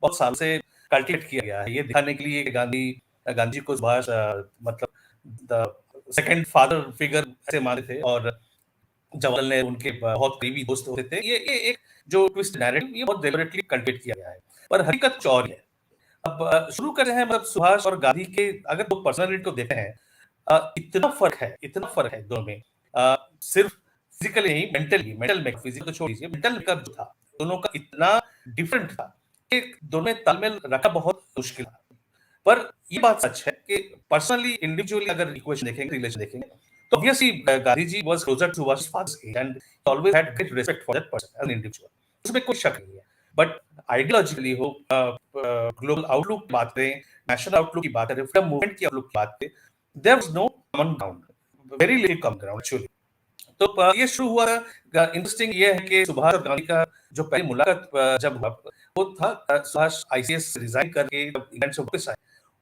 बहुत सालों से कल्टिवेट किया गया है, ये दिखाने के लिए कि गांधी जी को सुभाष मतलब द सेकंड फादर फिगर ऐसे माने थे, और जवाहरलाल नेहरू उनके बहुत करीबी दोस्त होते थे। ये एक जो ट्विस्ट नैरेटिव, ये बहुत डेलिबरेटली कल्टिवेट किया गया है, पर हकीकत कुछ और है। अब शुरू कर रहे हैं, मतलब सुभाष और गांधी के अगर दो पर्सनालिटी को देखते हैं, इतना फर्क है दोनों में। सिर्फ फिजिकली नहीं, मेंटल में, फिजिकल तो छोड़ दीजिए, मेंटल मेकअप जो था दोनों का इतना डिफरेंट था कि दोनों में तालमेल रखना बहुत मुश्किल था। पर ये बात सच है कि पर्सनली, इंडिविजुअली अगर इक्वेशन देखेंगे, रिलेशन देखेंगे, तो obviously Gandhi ji was closer to his father and always had great respect for that person as an individual, उसमें कोई शक नहीं है। बट आइडियोलॉजिकली हो, ग्लोबल आउटलुक की बात करें, नेशनल आउटलुक की बात करें, फ्रीडम मूवमेंट की आउटलुक की बात करें, there was no common ground, very little common ground actually. तो ये शुरू हुआ। इंटरेस्टिंग ये है कि सुभाष और गांधी का जो पहली मुलाकात जब हुआ, वो था सुभाष आईसीएस रिजाइन करके जब इंग्लैंड से वापस आए,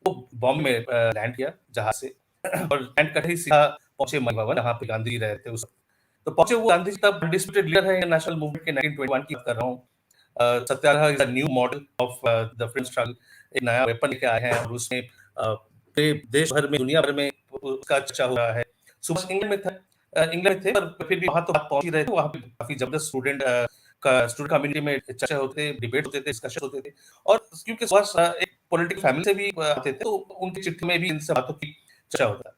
वो बॉम्बे में लैंड किया जहाज से और लैंड करते ही सीधा पहुंचे मई भवन, जहाँ पे गांधी जी रहते उस वक्त। तो पहुंचे वो, गांधी जी तब अनडिस्प्यूटेड लीडर है नेशनल मूवमेंट के, 1921 की बात कर रहा हूँ। Satyagraha is a new model of the freedom struggle, एक नया वेपन लेके आए हैं, और उसमें पूरे देश भर में, दुनिया भर में उसका चर्चा हो रहा है। सुभाष इंग्लैंड में था, इंग्लैंड में थे, पर फिर भी वहां तो बात पहुंच ही रहे थे। वहां पे काफी जबरदस्त स्टूडेंट कम्युनिटी में चर्चा होते थे, डिबेट होते थे, डिस्कशन होते थे। और क्योंकि सुभाष एक पॉलिटिकल फैमिली से भी आते थे, तो उनकी चिट्ठी में भी इन सब बातों की चर्चा होता।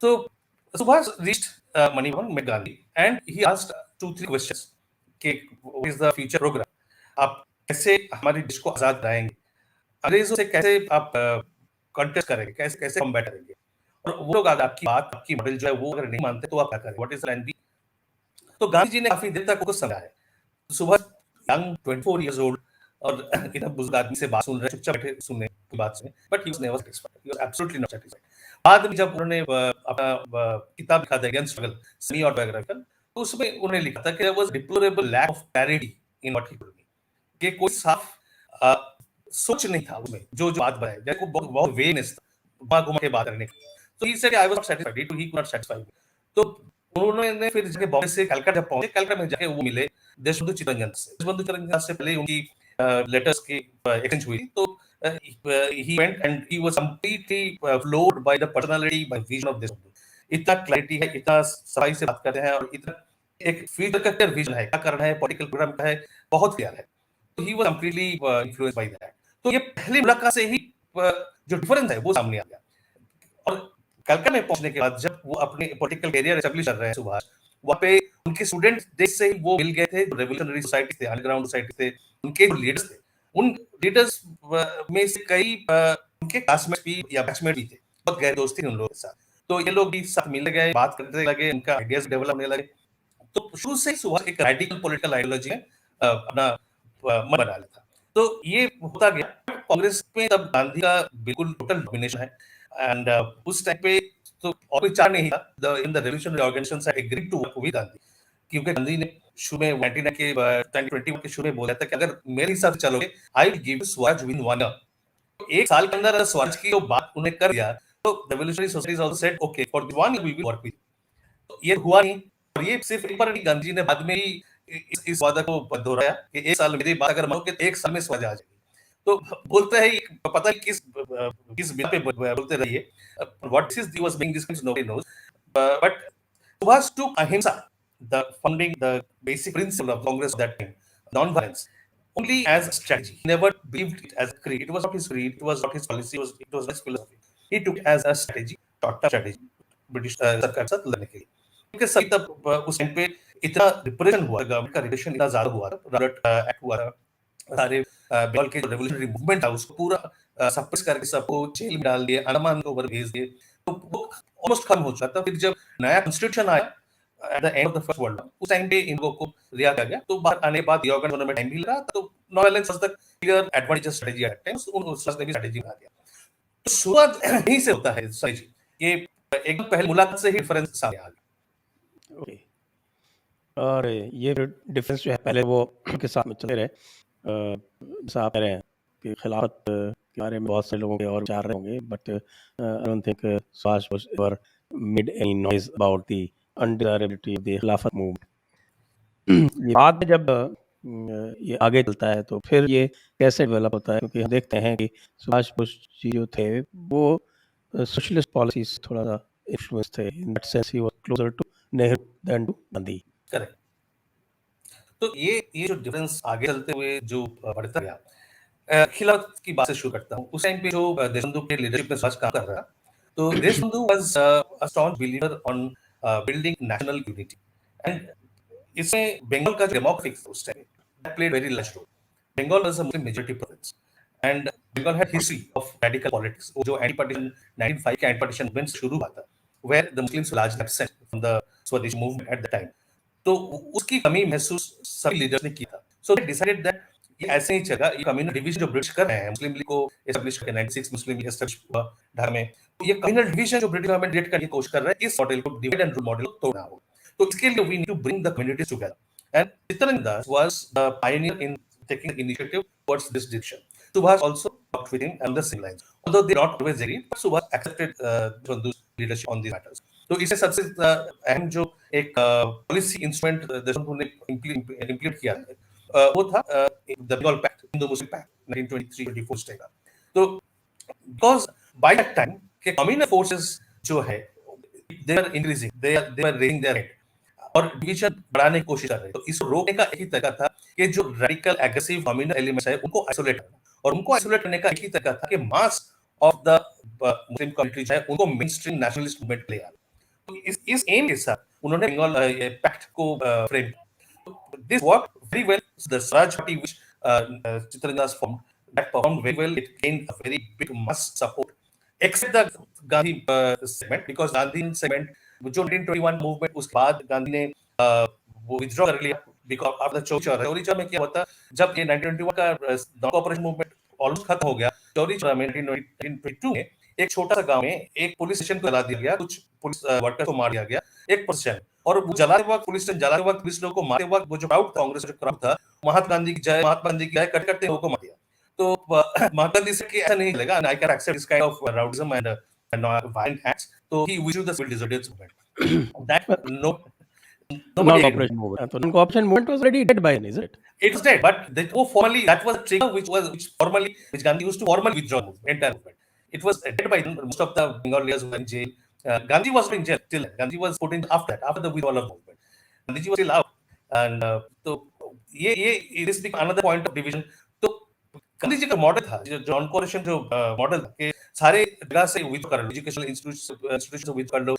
तो Subhash reached Mani Bhavan, met Gandhi, and he asked 2-3 questions कि what is the future program? आप कैसे हमारी देश को आजाद कराएंगे, अंग्रेजों से कैसे आप कॉन्टेस्ट करेंगे, कैसे कैसे कॉम्बैट करेंगे, और वो लोग अगर आपकी बात, आपकी मॉडल जो है वो अगर नहीं मानते, तो आप क्या करें, व्हाट इज प्लान बी। तो गांधी जी ने काफी देर तक कुछ समझाया। सुबह यंग 24 इयर्स ओल्ड, और इतना बुजुर्ग आदमी से बात सुन रहे, चुपचाप बैठे सुनने की बात सुने, but he was never satisfied, he was absolutely not satisfied. बाद में जब उन्होंने अपना किताब लिखा था अगेंस्ट स्ट्रगल, सेमी ऑटोबायोग्राफिकल, तो उसमें उन्होंने लिखा था कि there was deplorable lack of clarity in what he told me, कि कोई साफ अ, सोच नहीं था उसमें, जो जो बात बताई, देखो बहुत बहुत वेगनेस था, घुमा घुमा के बात करने की। तो he said I was not satisfied, he could not satisfy. तो उन्होंने फिर जाके बॉम्बे से कलकत्ता जब पहुंचे, कलकत्ता में जाके वो मिले देशबंधु चित्तरंजन से। देशबंधु चित्तरंजन से पहले उनकी लेटर्स की एक्सचेंज हुई। तो he went and he was completely floored by the personality, by vision of Deshbandhu. इतना क्लैरिटी है, इतना सफाई से बात करते हैं, और इतना एक फ्यूचर का क्लियर विजन है, क्या करना है, पॉलिटिकल प्रोग्राम क्या है, बहुत क्लियर है। तो he was completely influenced by that. तो ये पहली मुलाकात से ही जो डिफरेंस है वो सामने आ गया। और कलकत्ता में पहुंचने के बाद जब वो अपने पॉलिटिकल करियर एस्टेब्लिश कर रहे हैं सुभाष, वहाँ पे उनके स्टूडेंट देश से ही वो मिल गए थे, रेवोल्यूशनरी सोसाइटी थे, अंडरग्राउंड सोसाइटी थे, उनके जो लीडर्स थे, उन लीडर्स में से कई उनके क्लासमेट भी या बैचमेट भी थे, बहुत गहरी दोस्ती थी उन लोगों के साथ। तो ये लोग भी साथ मिलने गए, बात करने लगे, उनका आइडियाज डेवलप होने लगे। तो शुरू से ही सुभाष एक रेडिकल पॉलिटिकल आइडियोलॉजी में अपना मन बना लिया था। तो ये होता गया। कांग्रेस में तब गांधी का बिल्कुल टोटल डोमिनेशन है, एंड उस टाइम पे तो और कोई चार नहीं था, in the revolutionary organisations had agreed to work with Gandhi, क्योंकि गांधी ने शुरू में 19 के 2021 के शुरू में बोला था कि अगर मेरे हिसाब से चलोगे, I will give you Swaraj with 1 year. एक साल के अंदर अगर स्वराज की जो बात उन्हें कर दिया, तो revolutionary societies also said okay for the 1 we will work with. तो ये हुआ नहीं, और ये सिर्फ एक बार नहीं, गांधी जी ने बाद में ही इस वादा को दोहराया कि एक साल, मेरी बात अगर मानोगे तो एक साल में स्वराज आ जाएगी। तो बोलते हैं, पता नहीं किस बिना पे बोलते रहिए, what is the was being this nobody knows, but Subhash took ahimsa, the basic principle of Congress at that time, non-violence, only as a strategy. He never believed it as a creed. It was not his creed. It was not his policy. It was not his philosophy. He took it as a strategy, taught strategy, British सरकार के साथ लड़ने के लिए। क्योंकि सभी तब उस टाइम पे इतना रिप्रेशन हुआ, गवर्नमेंट का रिप्रेशन इतना ज्यादा हुआ था, रॉबर्ट एक्ट हुआ था, सारे बंगाल के जो रेवोल्यूशनरी मूवमेंट था उसको पूरा सप्रेस करके सबको जेल में डाल दिए, अंडमान को भेज दिए। तो वो ऑलमोस्ट खत्म हो चुका था। फिर जब नया कॉन्स्टिट्यूशन आया at the end of the first world war, उस टाइम पे इन लोगों को रिहा किया गया। तो बाहर आने के बाद रिओर्गनाइज होने में टाइम भी लगा, तो no violence was the clear advantage strategy at times, उन ने भी स्ट्रेटजी बना दिया। तो शुरुआत यहीं से होता है सही जी, ये एकदम पहली मुलाकात से ही डिफरेंस सामने आ गया। ओके। और ये डिफरेंस जो है पहले वो के साथ में चले रहे, जैसा आप कह रहे हैं कि खिलाफत के बारे में बहुत से लोगों के और विचार रहे होंगे, but I don't think Subhas was ever made any noise about the undesirability of the Khilafat movement. बाद में जब ये आगे चलता है तो फिर ये कैसे डेवलप होता है? क्योंकि हम देखते हैं कि सुभाष बोस जी जो थे वो सोशलिस्ट पॉलिसीज़ थोड़ा-सा इन्फ्लुएंस थे। In that sense he was closer to Nehru than to Gandhi. Correct. तो ये जो डिफरेंस आगे चलते हुए जो बढ़ता गया, खिलाफत की बात से शुरू करता हूँ। उस टाइम पे जो देशबंधु के लीडरशिप में सुभाष काम कर रहा, तो Deshbandhu was a strong believer on building national unity and इसमें बंगाल का जो डेमोग्राफिक्स उस time that played very large role. Bengal was a Muslim majority province and Bengal had history of radical politics. वो जो एंटी पार्टीशन 1905 के एंटी पार्टीशन मूवमेंट शुरू हुआ था, where the Muslims largely absent from the swadeshi movement at the time. तो उसकी कमी महसूस सभी लीडर्स ने की था। सो दे डिसाइडेड दैट ये ऐसे ही चलेगा, ये कम्युनल डिवीजन जो ब्रिटिश कर रहे हैं, मुस्लिम लीग को एस्टैब्लिश करके 96 मुस्लिम लीग एस्टैब्लिश हुआ ढाका में, तो ये कम्युनल डिवीजन जो ब्रिटिश गवर्नमेंट क्रिएट करने की कोशिश कर रहा है, इस मॉडल को डिवाइड एंड रूल मॉडल को तोड़ना होगा। तो इसके लिए we need to bring the communities together and Chittaranjan Das was the pioneer in taking the initiative towards this direction. Subhash also worked with him on the same lines. Although they not always agreed, but Subhash accepted Bandhu's leadership on these matters. तो इसे सबसे अहम जो एक policy instrument Deshbandhu ने implement किया है, वो था the Bengal pact, Hindu Muslim pact 1923-24 time का। तो बिकॉज बाय दैट टाइम के कम्युनल फोर्सेस जो है they are increasing, they are raising their head और डिवीजन बढ़ाने की कोशिश कर रहे हैं। तो इसको रोकने का एक ही तरीका था कि जो रेडिकल एग्रेसिव कम्युनल एलिमेंट्स है उनको आइसोलेट करना, और उनको आइसोलेट करने का एक ही तरीका था कि mass of the Muslim community जो है उनको मेन स्ट्रीम नेशनलिस्ट मूवमेंट ले आना। तो इस एम के साथ उन्होंने बंगाल पैक्ट को फ्रेम किया। This work very well. The Swaraj party which Chittaranjan Das formed, that performed very well. It gained a very big mass support, except the Gandhi segment, because Gandhi segment जो 1921 movement उसके बाद गांधी ने वो withdraw कर लिया because of the Chauri Chaura में क्या होता, जब ये 1921 का नॉन कॉपरेशन मूवमेंट ऑलमोस्ट खत्म हो गया, चौरी चौरा में 1922 में एक छोटा सा गांव में एक पुलिस स्टेशन को जला दिया गया, कुछ पुलिस वर्कर्स को मार दिया गया, एक पर्सन, और वो जलाते वक्त पुलिस स्टेशन जलाते वक्त पुलिस लोगों को मारते वक्त वो जो क्राउड था, कांग्रेस जो क्राउड था, महात्मा गांधी की जय महात्मा गांधी की जय करते करते लोगों को मार दिया। तो महात्मा गांधी से कि ऐसा नहीं चलेगा, I can accept this kind of rowdyism and violent acts. So he issued the civil disobedience movement. That no nobody agreed. Non-cooperation movement. So non-cooperation movement was already dead by then, is it? It was dead, but formally that was a trigger which Gandhi used to formally withdraw the entire movement. It was dead by then. Most of the Bengal leaders were in jail. Gandhi was in jail till then. Gandhi was put in after the withdrawal of movement. Gandhiji was still out, and तो ये this became another point of division. तो गांधी जी का model था, जो John कोरेशन जो model था कि सारे जगह से विथड्रॉ कर लो, एजुकेशनल इंस्टीट्यूशन से विथड्रॉ कर लो,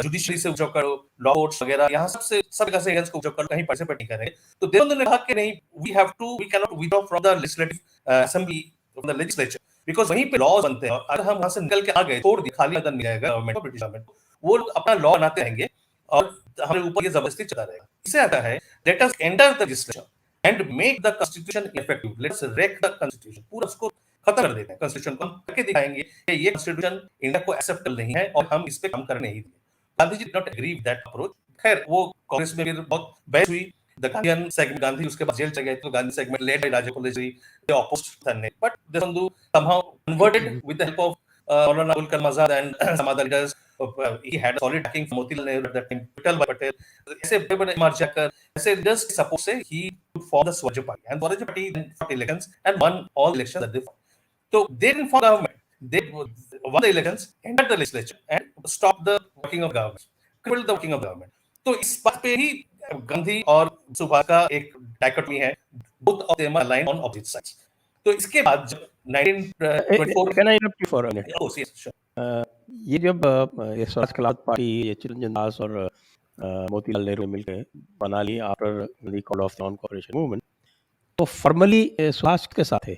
जुडिशरी से विथड्रॉ करो, लॉ कोर्ट्स वगैरह, यहाँ सब जगह से को विथड्रॉ कर लो, कहीं पार्टिसिपेट नहीं कर रहे। तो देवेंद्र ने कहा कि नहीं, we can not withdraw from the legislative assembly, from the legislature, because वहीं पे लॉज बनते हैं, और अगर हम वहां से निकल के आ गए, छोड़ दिया, खाली मैदान मिल जाएगा गवर्नमेंट को, ब्रिटिश गवर्नमेंट को, वो अपना लॉ बनाते रहेंगे और हमारे ऊपर ये जबरदस्ती चला रहेगा। इससे आता है let us enter the legislature and make the constitution effective, let's wreck the constitution, पूरा उसको खत्म कर देते हैं। कॉन्स्टिट्यूशन को हम करके दिखाएंगे कि ये कॉन्स्टिट्यूशन इंडिया को एक्सेप्टेबल नहीं है और हम इस पे काम करने ही देंगे। Gandhi ji did not agree with that approach. खैर वो कांग्रेस में फिर बहुत बहस हुई, द गांधीयन सेगमेंट, गांधी उसके बाद जेल चले गए, तो Gandhi segment led by Rajapur ji they opposed थे, but Deshbandhu somehow converted with the help of Maulana Abul Kalam Azad and some other leaders. He had a solid backing from Motilal Nehru at that time, Vital Bhai Patel, ऐसे बड़े मार्चकर, ऐसे leaders के support से he could form the Swaraj Party, and Swaraj Party then fought elections and won all elections that they fought. So they didn't form government, they won the elections, entered the legislature and stopped the working of government, crippled the working of government. तो इस बात पे ही गांधी और सुभाष का एक dichotomy है, both of them are aligned on opposite sides. तो इसके बाद जब 1924 Can I interrupt you for a minute? Oh, yes, sure. ये जब ये स्वराज खिलाफत पार्टी, ये चिरंजीन दास और मोतीलाल नेहरू मिलकर बना ली after the call of non cooperation movement, तो फॉर्मली सुभाष के साथ थे।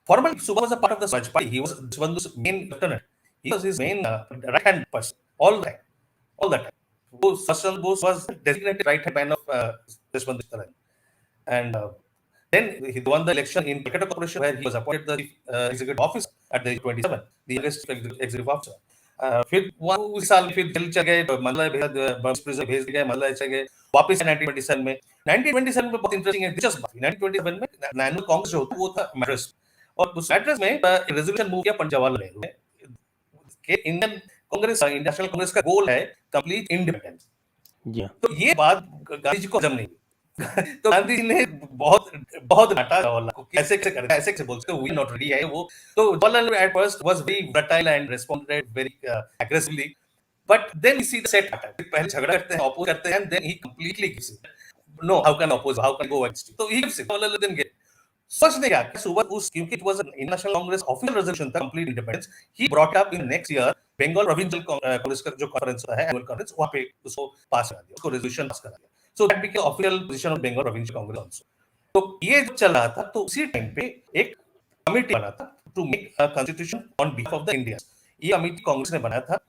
Formally, Subha was a part of the Swaraj Party. He was Bandhu's main lieutenant. He was his main right hand person all the time, all the time. Subhash Bose was designated right hand man of Deshbandhu, and then he won the election in Calcutta Corporation, where he was appointed the executive officer at the age 27, the youngest executive officer. फिर वो उस साल फिर jail चले गए, मल्ला भेज गए, मल्ला चले गए, वापस 1927 में। 1927 में बहुत इंटरेस्टिंग है, दिलचस्प बात। 1927 में नेशनल कांग्रेस जो होता वो था मैड्रास, और उस मैड्रास में रेजोल्यूशन मूव किया पंडित जवाहरलाल नेहरू ने कि इंडियन कांग्रेस, नेशनल कांग्रेस का गोल है कंप्लीट इंडिपेंडेंस। जी हाँ। तो ये बात गांधी जी को हजम नहीं हुई। तो गांधी जी ने बहुत बहुत डांटा जवाहरलाल को, कैसे कैसे करते, ऐसे कैसे बोलते हो, वी नॉट रेडी है वो। तो Jawaharlal at first was very volatile and responded very aggressively, but then we see the set pattern, पहले झगड़ा करते हैं, अपोज करते हैं, then he completely gives it, no how can oppose, how can go against, तो he gives it, Jawaharlal then get. First ने क्या किया, सुबह उस, क्योंकि it was an national Congress official resolution था complete independence, he brought up in next year Bengal provincial Congress का जो कॉन्फ्रेंस होता है, एनुअल कॉन्फ्रेंस, वहां पे उसको पास करा दिया, उसको रेजोल्यूशन पास करा दिया। So that became official position of Bengal provincial Congress also. तो ये जो चल रहा था, तो उसी टाइम पे एक कमिटी बना था to make a constitution on behalf of the India. ये कमिटी कांग्रेस ने बनाया था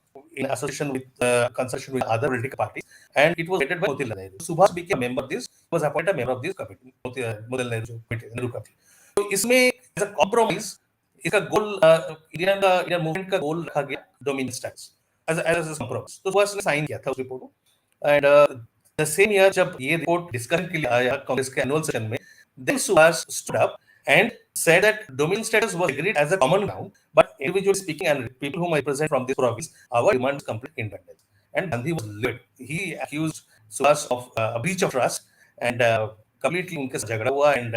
in association with consultation with other political parties, and it was headed by Motilal Nehru. Subhash became a member of this, was appointed a member of this committee, Motilal Nehru committee. तो इसमें as a compromise इसका गोल, Indian movement का goal रखा गया dominion status as as a compromise. तो सुभाष ने sign किया था उस रिपोर्ट को, एंड द सेम ईयर जब ये रिपोर्ट डिस्कशन के लिए आया कांग्रेस के एनुअल सेशन में, then Subhash stood up and said that dominion status was agreed as a common ground, but individually speaking and people whom I represent from this province, our demand is complete independence. And Gandhi was livid. He accused Subhash of a breach of trust, and completely उनके साथ झगड़ा हुआ, and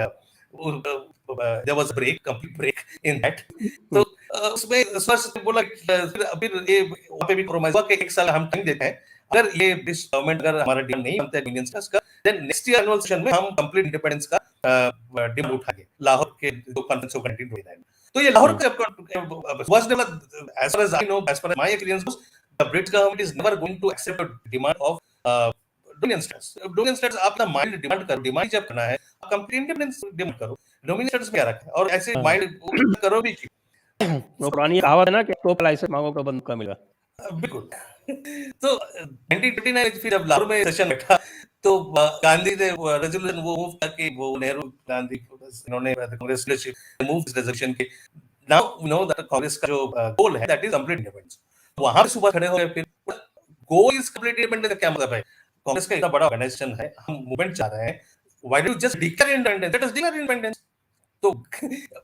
there was a break, complete break in that. तो उसमें सुभाष ने बोला फिर ये वहाँ पे भी compromise हुआ कि एक साल हम टाइम देते हैं, अगर ये ब्रिटिश गवर्नमेंट अगर हमारा डिमांड नहीं मानता है यूनियन स्टेट्स का, then next year annual session में हम कंप्लीट इंडिपेंडेंस का डिमांड उठाएंगे, लाहौर के जो कॉन्फ्रेंस को कंटिन्यू होना है। तो ये लाहौर का सुभाष ने बोला, as far as I know, as far as my experience goes, the British government is never going to accept the demand of dominion status. Dominion status अपना माइंड डिमांड करो, डिमांड जब करना है आप कंप्लीट इंडिपेंडेंस डिमांड करो, dominion status में क्या रखा है, और ऐसे माइंड करो भी वो पुरानी कहावत है ना कि तो लाइसेंस मांगो तो बंदूक का मिला। बिल्कुल। तो 1929 फिर जब लाहौर में सेशन बैठा, तो गांधी ने रेजोल्यूशन वो मूव करके, वो नेहरू गांधी इन्होंने Congress leadership move this resolution के, now we know that Congress का जो गोल है दैट इज कंप्लीट इंडिपेंडेंस। वहां पे सुबह खड़े हो गए, फिर गोल इज कंप्लीट इंडिपेंडेंस का क्या मतलब है, कांग्रेस का इतना बड़ा ऑर्गेनाइजेशन है, हम मूवमेंट चाह रहे हैं, why do just declare independence, let us declare independence. तो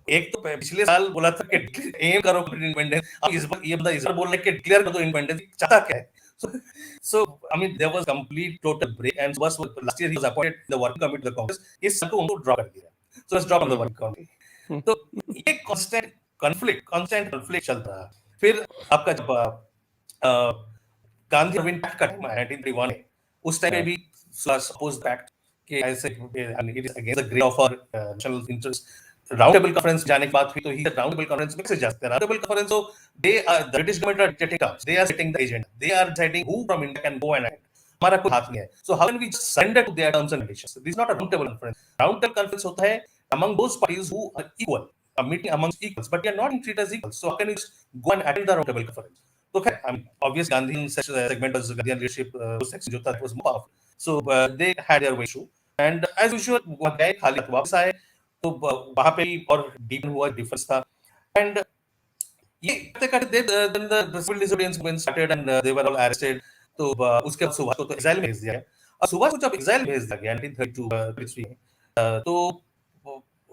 एक तो पिछले साल बोला था कि एम करो इंडिपेंडेंस, अब इस बार ये बंदा इस बार बोल रहा है कि डिक्लेयर कर दो इंडिपेंडेंस, चाहता क्या है। So I mean there was complete total break, and was last year he was appointed the working committee of the Congress, इस साल को उनको ड्रॉ कर दिया, so let's drop on the working committee। तो ये constant conflict चल रहा है। फिर आपका जब गांधी अरविंद पैक्ट का टाइम आया 1931 में, उस टाइम में भी सपोज पैक्ट कि ऐसे it is against the grain of our national interest. Round table conference जाने की बात हुई, तो ही राउंड टेबल कॉन्फ्रेंस में कैसे जाते हैं, round table conference, so they are, the British government are getting terms, they are setting the agenda, they are deciding who from India can go and act, हमारा कोई हाथ नहीं है, so how can we just surrender to their terms and conditions? This is not a round table conference। round table conference होता है among those parties who are equal, a meeting amongst equals, but we are not treated as equals, so how can we just go and attend the round table conference? तो खैर obvious Gandhi segment was Gandhian leadership, उस section जो था was more powerful, so they had their way issue, and as usual वहाँ गए, खाली हाथ वापस आए, तो वहां पे और डीप हुआ डिफरेंस था, एंड ये करते then the civil disobedience movement started and they were all arrested। तो उसके बाद सुभाष को तो एग्जाइल में भेज दिया गया, और सुभाष को जब एग्जाइल भेज दिया गया 1932 में, तो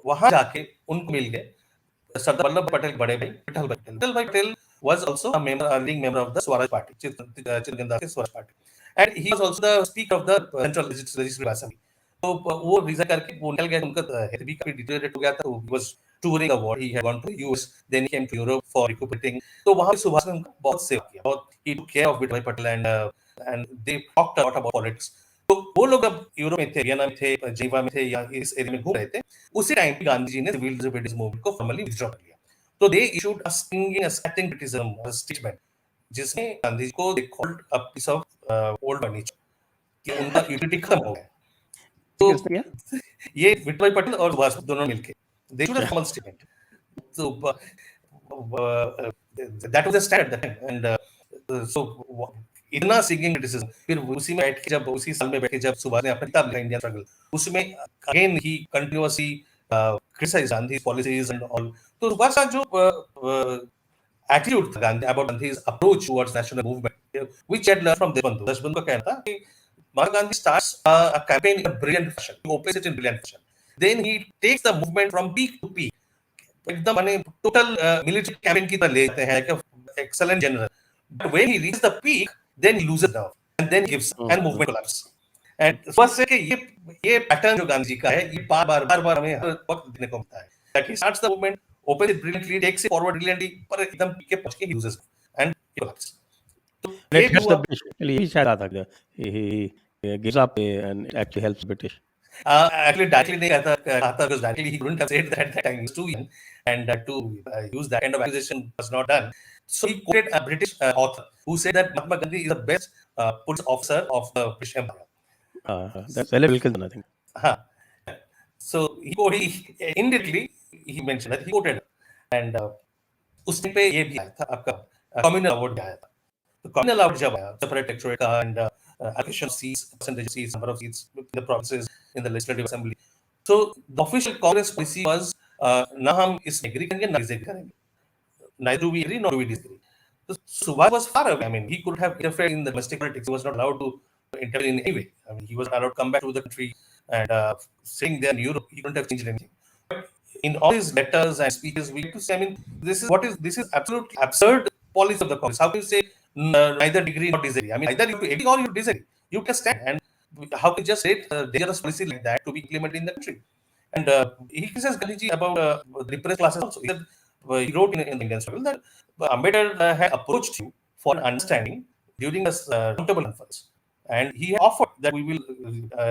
वहां जाके उनको मिल गए सरदार वल्लभ पटेल बड़े भाई विठल भाई Patel was also a member, a leading member of the Swaraj Party, Chittagong के Swaraj Party, and he was also the speaker of the Central Legislative Assembly। तो वो रिजाइन करके वो निकल गए, उनका हेल्थ भी काफी डिटेरियोरेट हो गया था, he was touring abroad, he had gone to US, then he came to Europe for recuperating। तो वहां पे सुभाष ने उनका बहुत सेवा किया, बहुत he took care of Vitthal Patel, and they talked a lot about politics। तो वो लोग अब यूरोप में थे, वियना में थे, जेनेवा में थे, या इस एरिया में घूम रहे थे, उसी टाइम पे गांधी जी ने सिविल डिसोबीडियंस मूवमेंट को फॉर्मली विथड्रॉ कर लिया। तो they issued a stinging scathing criticism statement, जिसमें गांधी जी को they called a piece of old furniture, कि उनका यूटिलिटी खत्म हो गया। तो ये विठल पटेल और सुभाष दोनों मिलके दे इशूड अ फॉर्मल स्टेटमेंट। तो that was the stand at the time, and so इतना सिंगिंग क्रिटिसिज्म, फिर उसी में बैठ के जब उसी साल में बैठ के जब सुभाष ने अपना किताब लिखा इंडियन स्ट्रगल, उसमें again he continuously criticise Gandhi's policies and all। तो सुभाष का जो एटीट्यूड था Gandhi about Gandhi's approach towards national movement, which had learned from Deshbandhu। Deshbandhu का कहना था कि Mahatma Gandhi starts a campaign in a brilliant fashion, he opens it in brilliant fashion, then he takes the movement from peak to peak, एकदम माने total military campaign की तरह ले जाते हैं, like excellent general, but when he reaches the peak then he loses nerve and then gives and movement collapses, and first से कि ये पैटर्न जो गांधी जी का है, ये बार हमें हर वक्त देखने को मिलता है that he starts the movement, opens it brilliantly, takes it forward brilliantly, पर एकदम पीके पहुंच के he loses it and he collapses. तो And ये it भी helps the हुआ. British. Actually, he शायद आता है. He gives up and it actually helps British. Actually, directly नहीं कहता because directly he couldn't have said that at that time. He was too young, and to use that kind of accusation was not done. So he quoted a British author who said that Mahatma Gandhi is the best police officer of the British Empire. That's Ellen Wilkinson, I think. हाँ. So he indirectly he mentioned that he quoted her. And उस time पे ये भी आया था आपका communal award भी आया था. तो कम्युनल अवार्ड जब आया सेपरेट इलेक्टोरेट का and allocation of seats, percentage of seats, number of seats in the provinces in the legislative assembly. So the official Congress policy was ना हम इस एग्री करेंगे ना डिसएग्री करेंगे. Neither do we agree nor do we disagree. So Subhash was far away. I mean, he could have interfered in the domestic politics. He was not allowed to intervene in any way. I mean, he was not allowed to come back to the country and sitting there in Europe, he couldn't have changed anything. But in all his letters and speeches, we get to say, I mean, this is absolutely absurd policy of the Congress. How can you say neither agree nor disagree? I mean, either you agree or you disagree. You can stand. And how can you just say dangerous policy like that to be implemented in the country? And he says Gandhiji about the repressed classes also. He said, he wrote in the Indian struggle that Ambedkar had approached him for an understanding during a roundtable conference. And he offered that we will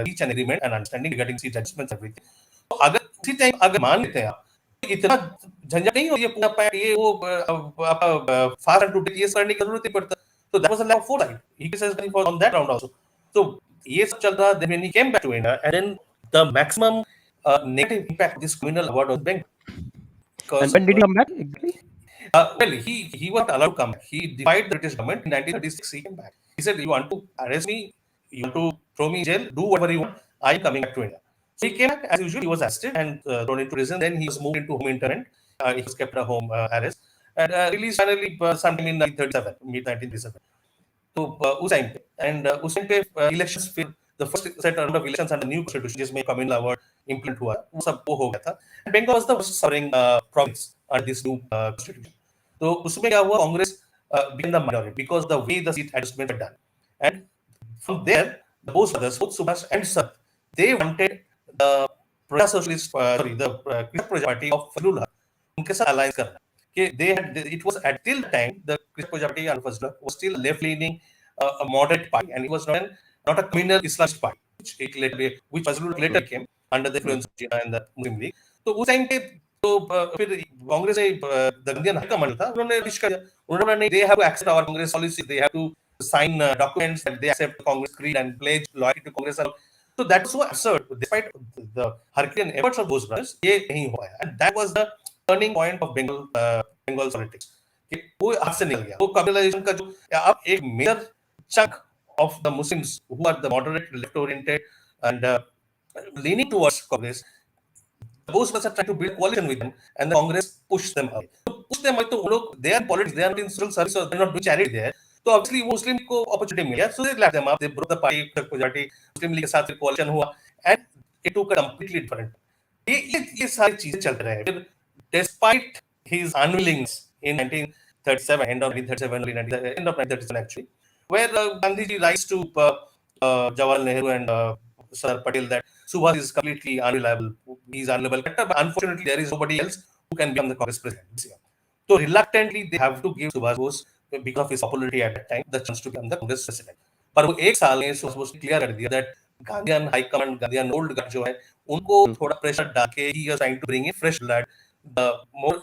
reach an agreement and understanding regarding seat adjustments and everything. तो अगर उसी time अगर मान लेते हैं आप, इतना झंझट नहीं हो ये पूरा पैट ये वो आप फास्ट एंड टू टेक ये करने की जरूरत नहीं पड़ता. So that was a lack of foresight. He says for on that round also. So ये सब चल रहा. Then when he came back to India, and then the maximum negative impact of this communal award was Bengal. And when did he come back exactly? Well, he was allowed to come back. He defied the British government in 1936. He came back. He said, "You want to arrest me? You want to throw me in jail? Do whatever you want. I am coming back to India." So he came back as usual. He was arrested and thrown into prison. Then he was moved into home internment. He was kept at home arrest and released finally sometime in 1937, mid 1937. तो उस time पे and उस time पे elections फिर the first set round of elections under new constitution जिसमें communal award implement हुआ वो सब वो हो गया था. And Bengal was the first suffering province under this new constitution. तो उसमें क्या हुआ Congress become the minority because the way the seat adjustment done. And from there the both brothers both Subhash and Sat they wanted the Praja Socialist the Krishna Party of Fazlullah उनके साथ alliance करना. It was at till the time the Krishna Prajapati and Fazlullah was still left-leaning, a moderate party, and it was not a communal Islamist party, which Fazlullah later came under the influence of Jinnah and the Muslim League. तो उस time पे तो फिर कांग्रेस ने the Indian high command था उन्होंने wish किया. उन्होंने नहीं they have to accept our Congress policy, they have to sign documents that they accept Congress creed and pledge loyalty to Congress. So that was so absurd. Despite the Herculean efforts of those brothers, ये नहीं हुआ. And that was the turning point of Bengal politics. कि वो हाथ से निकल गया. वो कम्युनलाइजेशन का जो अब एक major chunk of the Muslims who are the moderate, left-oriented and leaning towards Congress, those of us are trying to build coalition with them, and the Congress pushed them away. So push them away. तो वो लोग they are in politics, they are not in civil service, or they are not doing charity there. तो obviously वो मुस्लिम को opportunity मिल गया. So they left them up. They broke the party. Muslim league के साथ coalition हुआ, and it took a completely different. ये सारी चीजें चल रहे हैं. फिर despite his unwillingness in 1937, end of 1937, end of 1937 actually, where Gandhiji writes to Jawaharlal Nehru and Sardar Patel that Subhash is completely unreliable, he is unreliable character, but unfortunately there is nobody else who can become the Congress president this year. So reluctantly they have to give Subhash Bose, because of his popularity at that time, the chance to become the Congress president. पर वो एक साल में Subhash Bose ने clear कर दिया that Gandhian high command, Gandhian old guard जो है उनको थोड़ा प्रेशर डाल के he was trying to bring in fresh blood, the more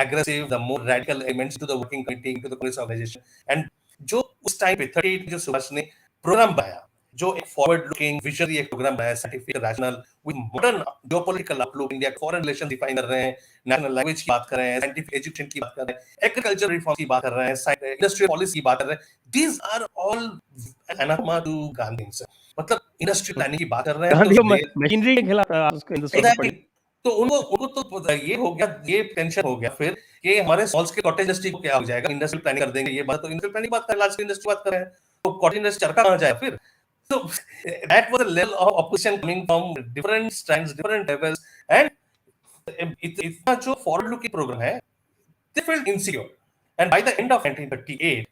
aggressive, the more radical elements to the working committee, into the Congress organization. And जो उस time पे 38 जो सुभाष ने प्रोग्राम बनाया, जो एक फॉरवर्ड लुकिंग विजनरी एक प्रोग्राम बनाया, scientific rational with modern geopolitical outlook, India के फॉरेन रिलेशन डिफाइन कर रहे हैं, नेशनल लैंग्वेज की बात कर रहे हैं, साइंटिफिक एजुकेशन की बात कर रहे हैं, एग्रीकल्चर रिफॉर्म की बात कर रहे हैं, इंडस्ट्रियल पॉलिसी की बात कर रहे हैं. These are all anathema to Gandhi. मतलब इंडस्ट्री प्लानिंग की बात कर रहे हैं तो मशीनरी के खिलाफ उसको हिंदुस्तान तो उनको तो ये हो गया, ये टेंशन हो गया फिर कि हमारे स्मॉल स्केल कॉटेज इंडस्ट्री को क्या हो जाएगा, इंडस्ट्रियल प्लानिंग कर देंगे. ये बात तो इंडस्ट्रियल प्लानिंग बात कर, लार्ज स्केल इंडस्ट्री बात कर रहे हैं, तो कॉटेज इंडस्ट्री चरका कहां जाए फिर. So that was a level of opposition coming from different strands, different levels, and इतना जो forward looking program है, they felt insecure. And by the end of 1938,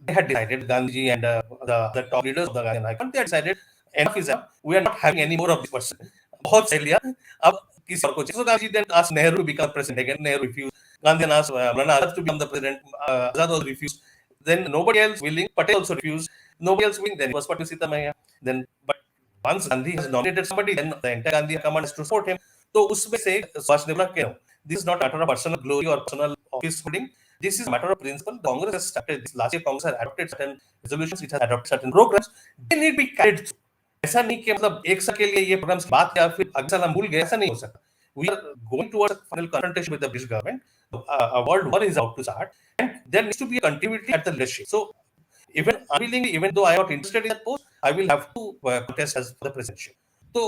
they had decided, Gandhiji and the top leaders of the Gandhian icon, they had decided enough is enough. We are not having any more of this person. बहुत सह लिया, अब किसी और को चाहिए. So Gandhi then asked Nehru to become president again. Nehru refused. Gandhi then asked Maulana Azad to become the president. Azad also refused. Then nobody else willing. Patel also refused. Nobody else willing. Then it was Patel Sita Maya. Then but once Gandhi has nominated somebody, then the entire Gandhi command has to support him. तो उसमें से सुभाष ने बोला कि this is not a matter of personal glory or personal office holding. This is a matter of principle. The Congress has started this. Last year, Congress has adopted certain resolutions. It has adopted certain programs. They need to be carried through. ऐसा नहीं कि मतलब एक साल के लिए ये programmes की बात किया फिर अगले साल हम भूल गए, ऐसा नहीं हो सकता. We are going towards a final confrontation with the British government. A world war is about to start, and there needs to be a continuity at the leadership. So even unwillingly, even though I am not interested in that post, I will have to contest as for the presidency. तो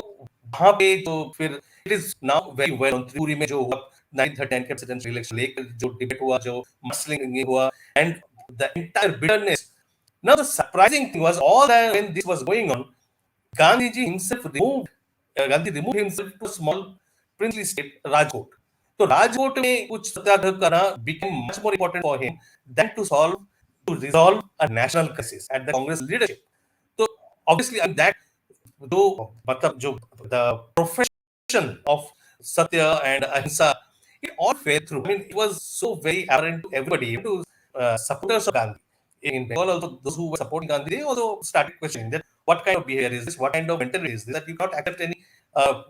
वहां पे तो फिर it is now very well known Tripuri में जो हुआ 1939 के presidential election लेकर जो debate हुआ, जो mustling हुआ, and the entire bitterness. Now the surprising thing was all that when this was going on, Gandhiji himself removed Gandhi removed himself to a small princely state Rajkot. तो राजकोट में कुछ सत्याग्रह करना became much more important for him than to resolve a national crisis at the Congress leadership. So obviously that though मतलब जो the profession of Satya and Ahimsa, it all fell through. I mean, it was so very apparent to everybody, even to supporters of Gandhi. In Bengal, also those who were supporting Gandhi, they also started questioning that what kind of behavior is this, what kind of mentality is this, that you cannot accept any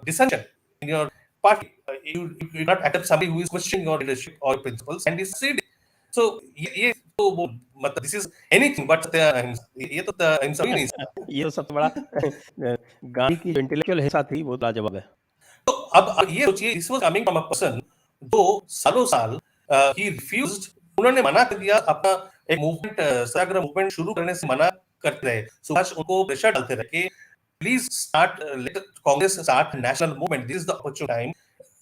dissension in your party. You cannot accept somebody who is questioning your leadership or your principles and is succeeding. So ये तो वो मतलब this is anything but सत्य अहिंसा. ये तो अहिंसा ही नहीं सकता. ये तो सबसे बड़ा गांधी की जो इंटेलेक्चुअल हिस्सा थी वो लाजवाब है. तो अब ये सोचिए, this was coming from a person जो सालों साल he refused, उन्होंने मना कर दिया, अपना एक मूवमेंट सत्याग्रह मूवमेंट शुरू करने से मना करते रहे. सुभाष उनको प्रेशर डालते रहे कि please start, let Congress start national movement, this is the opportune time,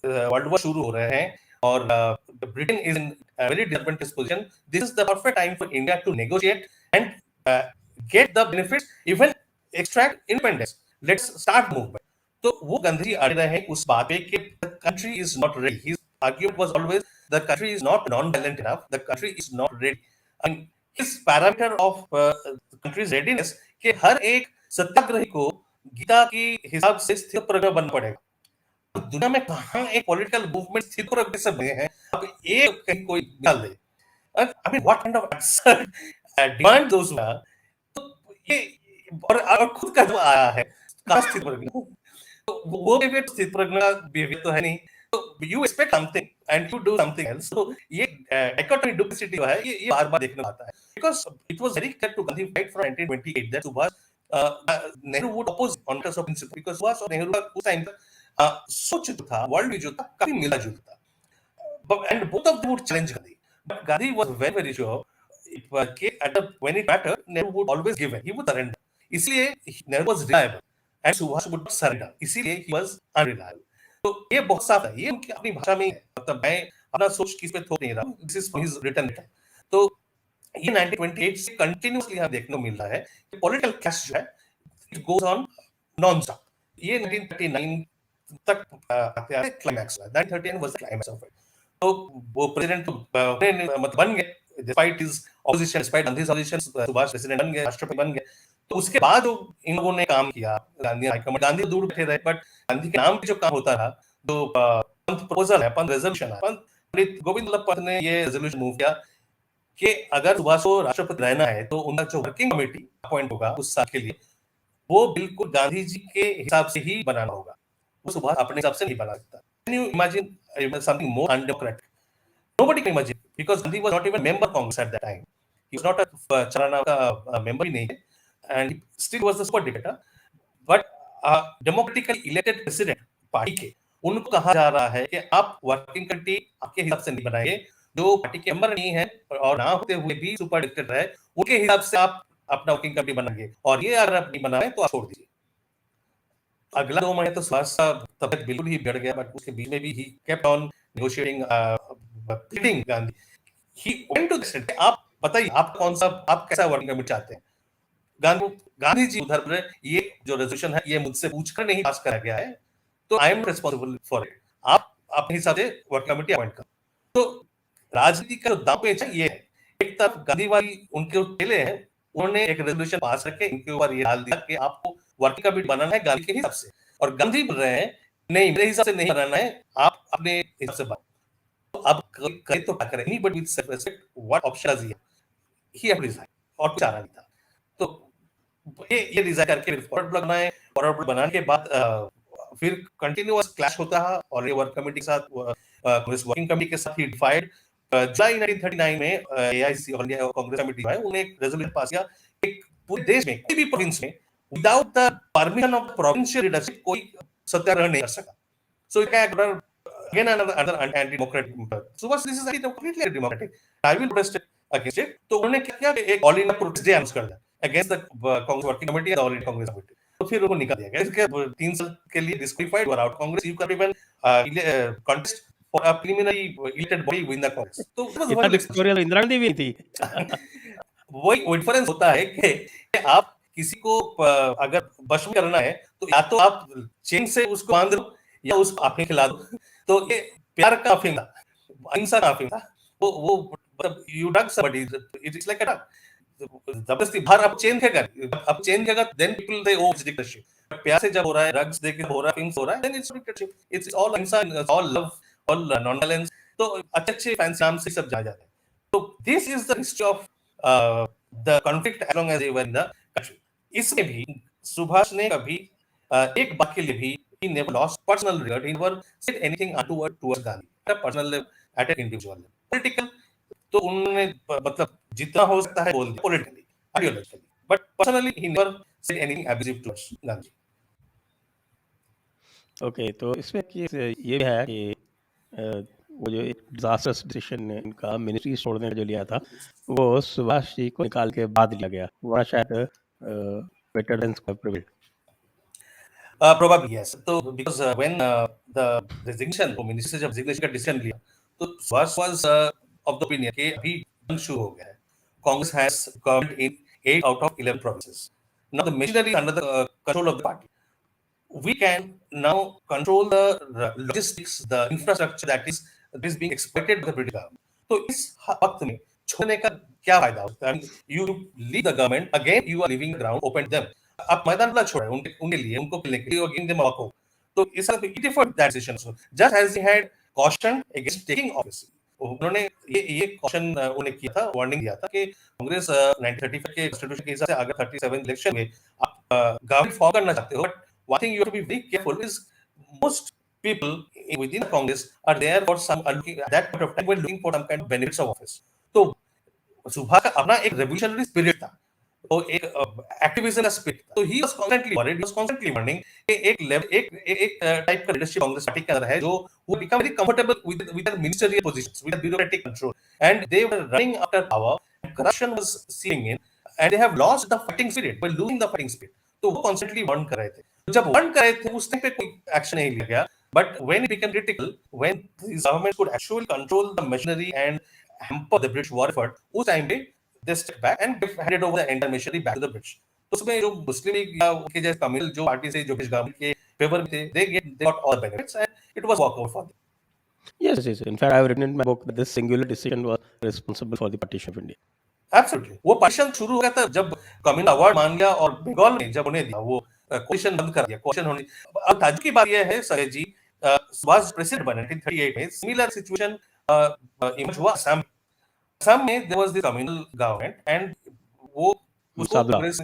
world war शुरू हो रहे हैं और Britain is in very disadvantage position, this is the perfect time for India to negotiate and get the benefits, even extract independence, let's start movement. तो वो गांधी अड़े रहे उस बात पे कि the country is not ready. His argument was always the country is not non-violent enough, the country is not ready. And his parameter of countries readiness कि हर एक सत्याग्रही को गीता की हिसाब से स्थिर प्रज्ञ बनना पड़ेगा. दुनिया में कहां एक पॉलिटिकल मूवमेंट स्थिर प्रज्ञ से बने हैं, अब एक कहीं कोई निकाल दे. I mean, what kind of absurd demand those were. तो ये और खुद का जो आया है कहां स्थिर प्रज्ञ, तो वो बिहेवियर स्थिर प्रज्ञ बिहेवियर तो है नहीं. तो you expect something and you do something else. So ये dichotomy duplicity है, ये बार-बार देखने को आता है. Because it was very clear to Gandhi right from 1928 that Subhash Nehru would oppose on terms of principle, because Subhash और नेहरू का उस टाइम तक सोच जो था, वर्ल्ड व्यू जो था, काफी मिला-जुलता था. And both of them would challenge Gandhi. But Gandhi was very, very sure when it mattered, Nehru would always give in. He would surrender. इसलिए Nehru was reliable and Subhash would not surrender. इसीलिए he was unreliable. तो ये बहुत साफ है, ये उनकी अपनी भाषा में, मतलब मैं अपना सोच किस पे थोप नहीं रहा हूँ. This is from his written letter. तो ये 1928 से कंटिन्यूअसली हमें देखने को मिल रहा है कि पॉलिटिकल क्लैश जो है it goes on non-stop. ये 1939 तक क्लाइमैक्स हुआ. 1939 was the climax of it. तो वो प्रेसिडेंट मतलब बन गए, despite his opposition, despite Gandhi's opposition, Subhash president बन गए, राष्ट्रपति बन गए. तो उसके बाद इन लोगों ने काम किया, गांधी हाईकमांड, गांधी दूर बैठे रहे, बट गांधी के नाम पे जो काम होता रहा, जो पंत प्रपोजल है, पंत रेजोल्यूशन है, पंडित गोविंद वल्लभ पंत ने ये रेजोल्यूशन मूव किया कि अगर सुभाष को राष्ट्रपति रहना है तो उनका जो वर्किंग कमेटी अपॉइंट होगा उस साल के लिए, वो बिल्कुल गांधी जी के हिसाब से ही बनाना होगा. वो सुभाष अपने हिसाब से नहीं बना सकता. Can you imagine something more undemocratic? Nobody can imagine, because Gandhi was not even member of Congress at that time. He was not a Charana का member ही नहीं है, and he still was the super dictator. But democratically elected president party के, उनको कहा जा रहा है कि आप वर्किंग कमेटी आपके हिसाब से नहीं बनाएंगे, जो पार्टी के मेंबर नहीं है और ना होते हुए भी सुपर डिक्टेटर है, उनके हिसाब से आप अपना वर्किंग कमेटी बनाएंगे, और ये अगर आप नहीं बनाए तो आप छोड़ दीजिए. अगला 2 महीने तो सुभाष का तबियत बिल्कुल ही बिगड़ गया, बट उसके बीच में भी he kept on negotiating, pleading Gandhi. He went to the state, आप बताइए आप कौन सा, आप कैसा वर्किंग कमेटी चाहते हैं. गांधी जी उधर पर ये जो रेजोल्यूशन है ये मुझसे पूछकर नहीं पास करा गया है, तो I am responsible for it, आप अपने हिसाब से वर्किंग कमेटी अपॉइंट करो. तो राजनीति का दांव पेच है ये है एक तरफ गांधीवादी उनके जो चेले हैं, उन्होंने एक रेजोल्यूशन पास करके इनके ऊपर ये डाल दिया कि आपको वर्किंग कमेटी बनाना है गांधी के हिसाब से, और गांधी बोल रहे हैं नहीं, मेरे हिसाब से नहीं बनाना है, आप अपने हिसाब से बनाओ। तो अब करे तो क्या करें, but with self respect, what option does he have resign, और कुछ चारा नहीं था। तो ये रिजाइन करके फिर फॉरवर्ड ब्लॉक बनाए, फॉरवर्ड ब्लॉक बनाने के बाद फिर कंटिन्यूअस क्लैश होता है, और ये वर्क कमेटी के साथ कांग्रेस वर्किंग कमेटी के साथ ही डिफाइड। जुलाई 1939 में एआईसी और कांग्रेस कमेटी है, उन्होंने एक रेजोल्यूशन पास किया, एक पूरे देश में कोई भी प्रोविंस में without the permission of provincial leadership कोई सत्याग्रह नहीं कर सका। So it can again another anti-democratic. So was this is completely anti-democratic. I will protest against it. तो उन्होंने क्या किया, एक all India protest day announce कर दिया against the Congress working committee और ऑल इंडिया कांग्रेस कमेटी। तो फिर उनको निकाल दिया गया, इसके 3 साल के लिए disqualified were out Congress. You can even contest for a preliminary elected body with the Congress. तो इतना डिक्टेटोरियल इंदिरा गांधी भी थी। वही डिफरेंस होता है कि आप किसी को अगर वश में करना है तो या तो आप चेन से उसको बांध दो या उसको आपने खिला दो। तो ये प्यार का अफीम था, अहिंसा का अफीम था। वो मतलब you drug somebody, it is like a drug. जबरदस्ती बाहर आप चेन के कर, आप चेन के कर, then people they oh it's dictatorship. प्यार से जब हो रहा है, ड्रग्स देके हो रहा है, अफीम हो रहा है, then it's dictatorship. It's all ahimsa, all love, all non violence. तो अच्छे फैंसी नाम से सब जाया जाता है। तो this is the history of the conflict as long as they were in the country. इसमें भी सुभाष ने कभी एक बात के लिए भी he never lost personal regard, he never said anything untoward towards Gandhi at a personal level, at an individual level. Political तो उन्होंने मतलब जितना हो सकता है बोल दिया politically, ideologically, but personally he never said anything abusive towards Gandhi. Okay, तो इसमें ये भी है कि वो जो एक डिजास्टर्स डिसीजन इनका मिनिस्ट्री छोड़ने का जो लिया था, वो सुभाष जी को निकाल के बाद लिया गया, वरना शायद वेटरन्स को prevail. Probably yes. So because when the resignation, वो मिनिस्ट्री से जब resignation का decision लिया, तो Subhash was of the opinion कि अभी जंग शुरू हो गया है. Congress has government in 8 out of 11 provinces. Now the machinery under the control of the party. We can now control the logistics, the infrastructure that is being exploited by the British government. तो इस वक्त में छोड़ने का क्या फायदा होता है? You leave the government, again you are leaving the ground open to them. आप मैदान खुला छोड़े उनके लिए, उनको खेलने के लिए, और giving them a walkover. तो इस तरह he deferred that decision. So just as he had cautioned against taking office, उन्होंने ये caution उन्हें किया था, warning दिया था कि कांग्रेस 1935 के कॉन्स्टिट्यूशन के हिसाब से अगर 37 इलेक्शन में आप गवर्नमेंट फॉर्म करना चाहते हो, but one thing you have to be very careful is most people within the Congress are there for some at that point of time were looking for some kind of benefits of office. तो सुभाष का अपना एक revolutionary spirit था, तो एक activism का spirit था। तो he was constantly worried, he was constantly warning कि एक लेवल एक टाइप का लीडरशिप कांग्रेस पार्टी के अंदर है जो वो become very comfortable with their ministerial positions, with bureaucratic control, and they were running after power, corruption was seeing in, and they have lost the fighting spirit, by losing the fighting spirit. तो वो constantly warn कर रहे थे। जब warn कर रहे थे उस टाइम पे कोई एक्शन नहीं लिया गया, but when it become critical, when this government could actually control the machinery and hamper the British war effort, उस टाइम पे they stepped back and handed over the entire machinery back to the British. तो उसमें जो मुस्लिम league या उनके जैसे तमिल जो party से जो ब्रिटिश गवर्नमेंट के फेवर में थे, they got all benefits and it was walkover for them. Yes, yes. In fact, I have written in my book that this singular decision was responsible for the partition of India. Absolutely. वो partition शुरू हो गया था जब communist award मान गया, और बंगाल ने जब उन्हें दिया वो कोalition बंद कर दिया, कोalition होने। अब ताज्जुब की बात यह है सरेश जी, सुभाष प्रेसिडेंट बने 1938 में, सिमिलर सिचुएशन इमर्ज हुआ असम। असम में there was the communal government and वो उसको कांग्रेस,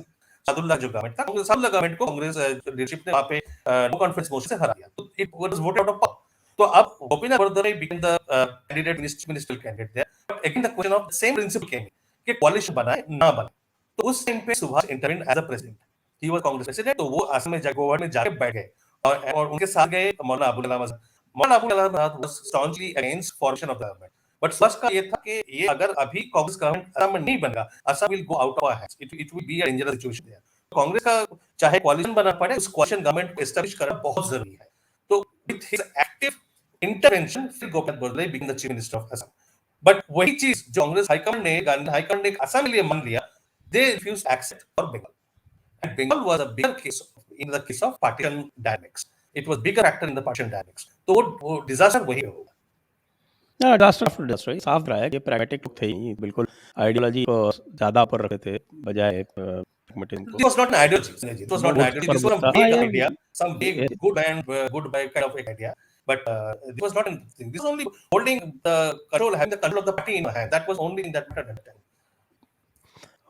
सादुल्ला जो गवर्नमेंट था, सादुल्ला गवर्नमेंट को कांग्रेस लीडरशिप ने वहां पे नो कॉन्फिडेंस मोशन से हरा दिया। तो it was voted out of power. तो अब Gopinath बरदराई became the candidate, ministerial candidate there, but again the question of the same principle came कि कोalition बनाए ना बनाए। तो उस टाइम पे Subhas intervened as a president, he was Congress president. तो वो असम में गोवा में जाके बैठ गए, और उनके साथ गए मौलाना Abul Kalam Azad. Maulana Abul Kalam Azad was strongly against formation of the government, but Subhas का ये था कि ये अगर अभी कांग्रेस गवर्नमेंट असम में नहीं बनेगा, Assam will go out of our hands, it will be a dangerous situation there. Congress का चाहे कोalition बना पड़े, उस कोalition गवर्नमेंट को एस्टैब्लिश करना बहुत जरूरी है। तो विद हिज एक्टिव इंटरवेंशन फिर Gopinath Bardoloi become the chief minister of Assam. But वही चीज जो कांग्रेस हाईकमांड ने, गांधी हाईकमांड ने असम के लिए मान लिया, they refused except for Bengal, and Bengal was a bigger case in the case of partition dynamics. It was bigger actor in the partition dynamics. तो वो डिजास्टर वही होगा। डिजास्टर आफ्टर डिजास्टर, ये साफ रहा है कि pragmatic लोग थे ही, बिल्कुल आइडियोलॉजी को ज़्यादा ऊपर रखते थे बजाय pragmatism को। This was not an ideology, Sanjay ji. It was not an वो ideology. पर This was a हाँ, vague ये idea, some vague ये good and good by kind of idea. But this was not anything. This was only holding the control, having the control of the party in your hand. That was only in that matter at that time.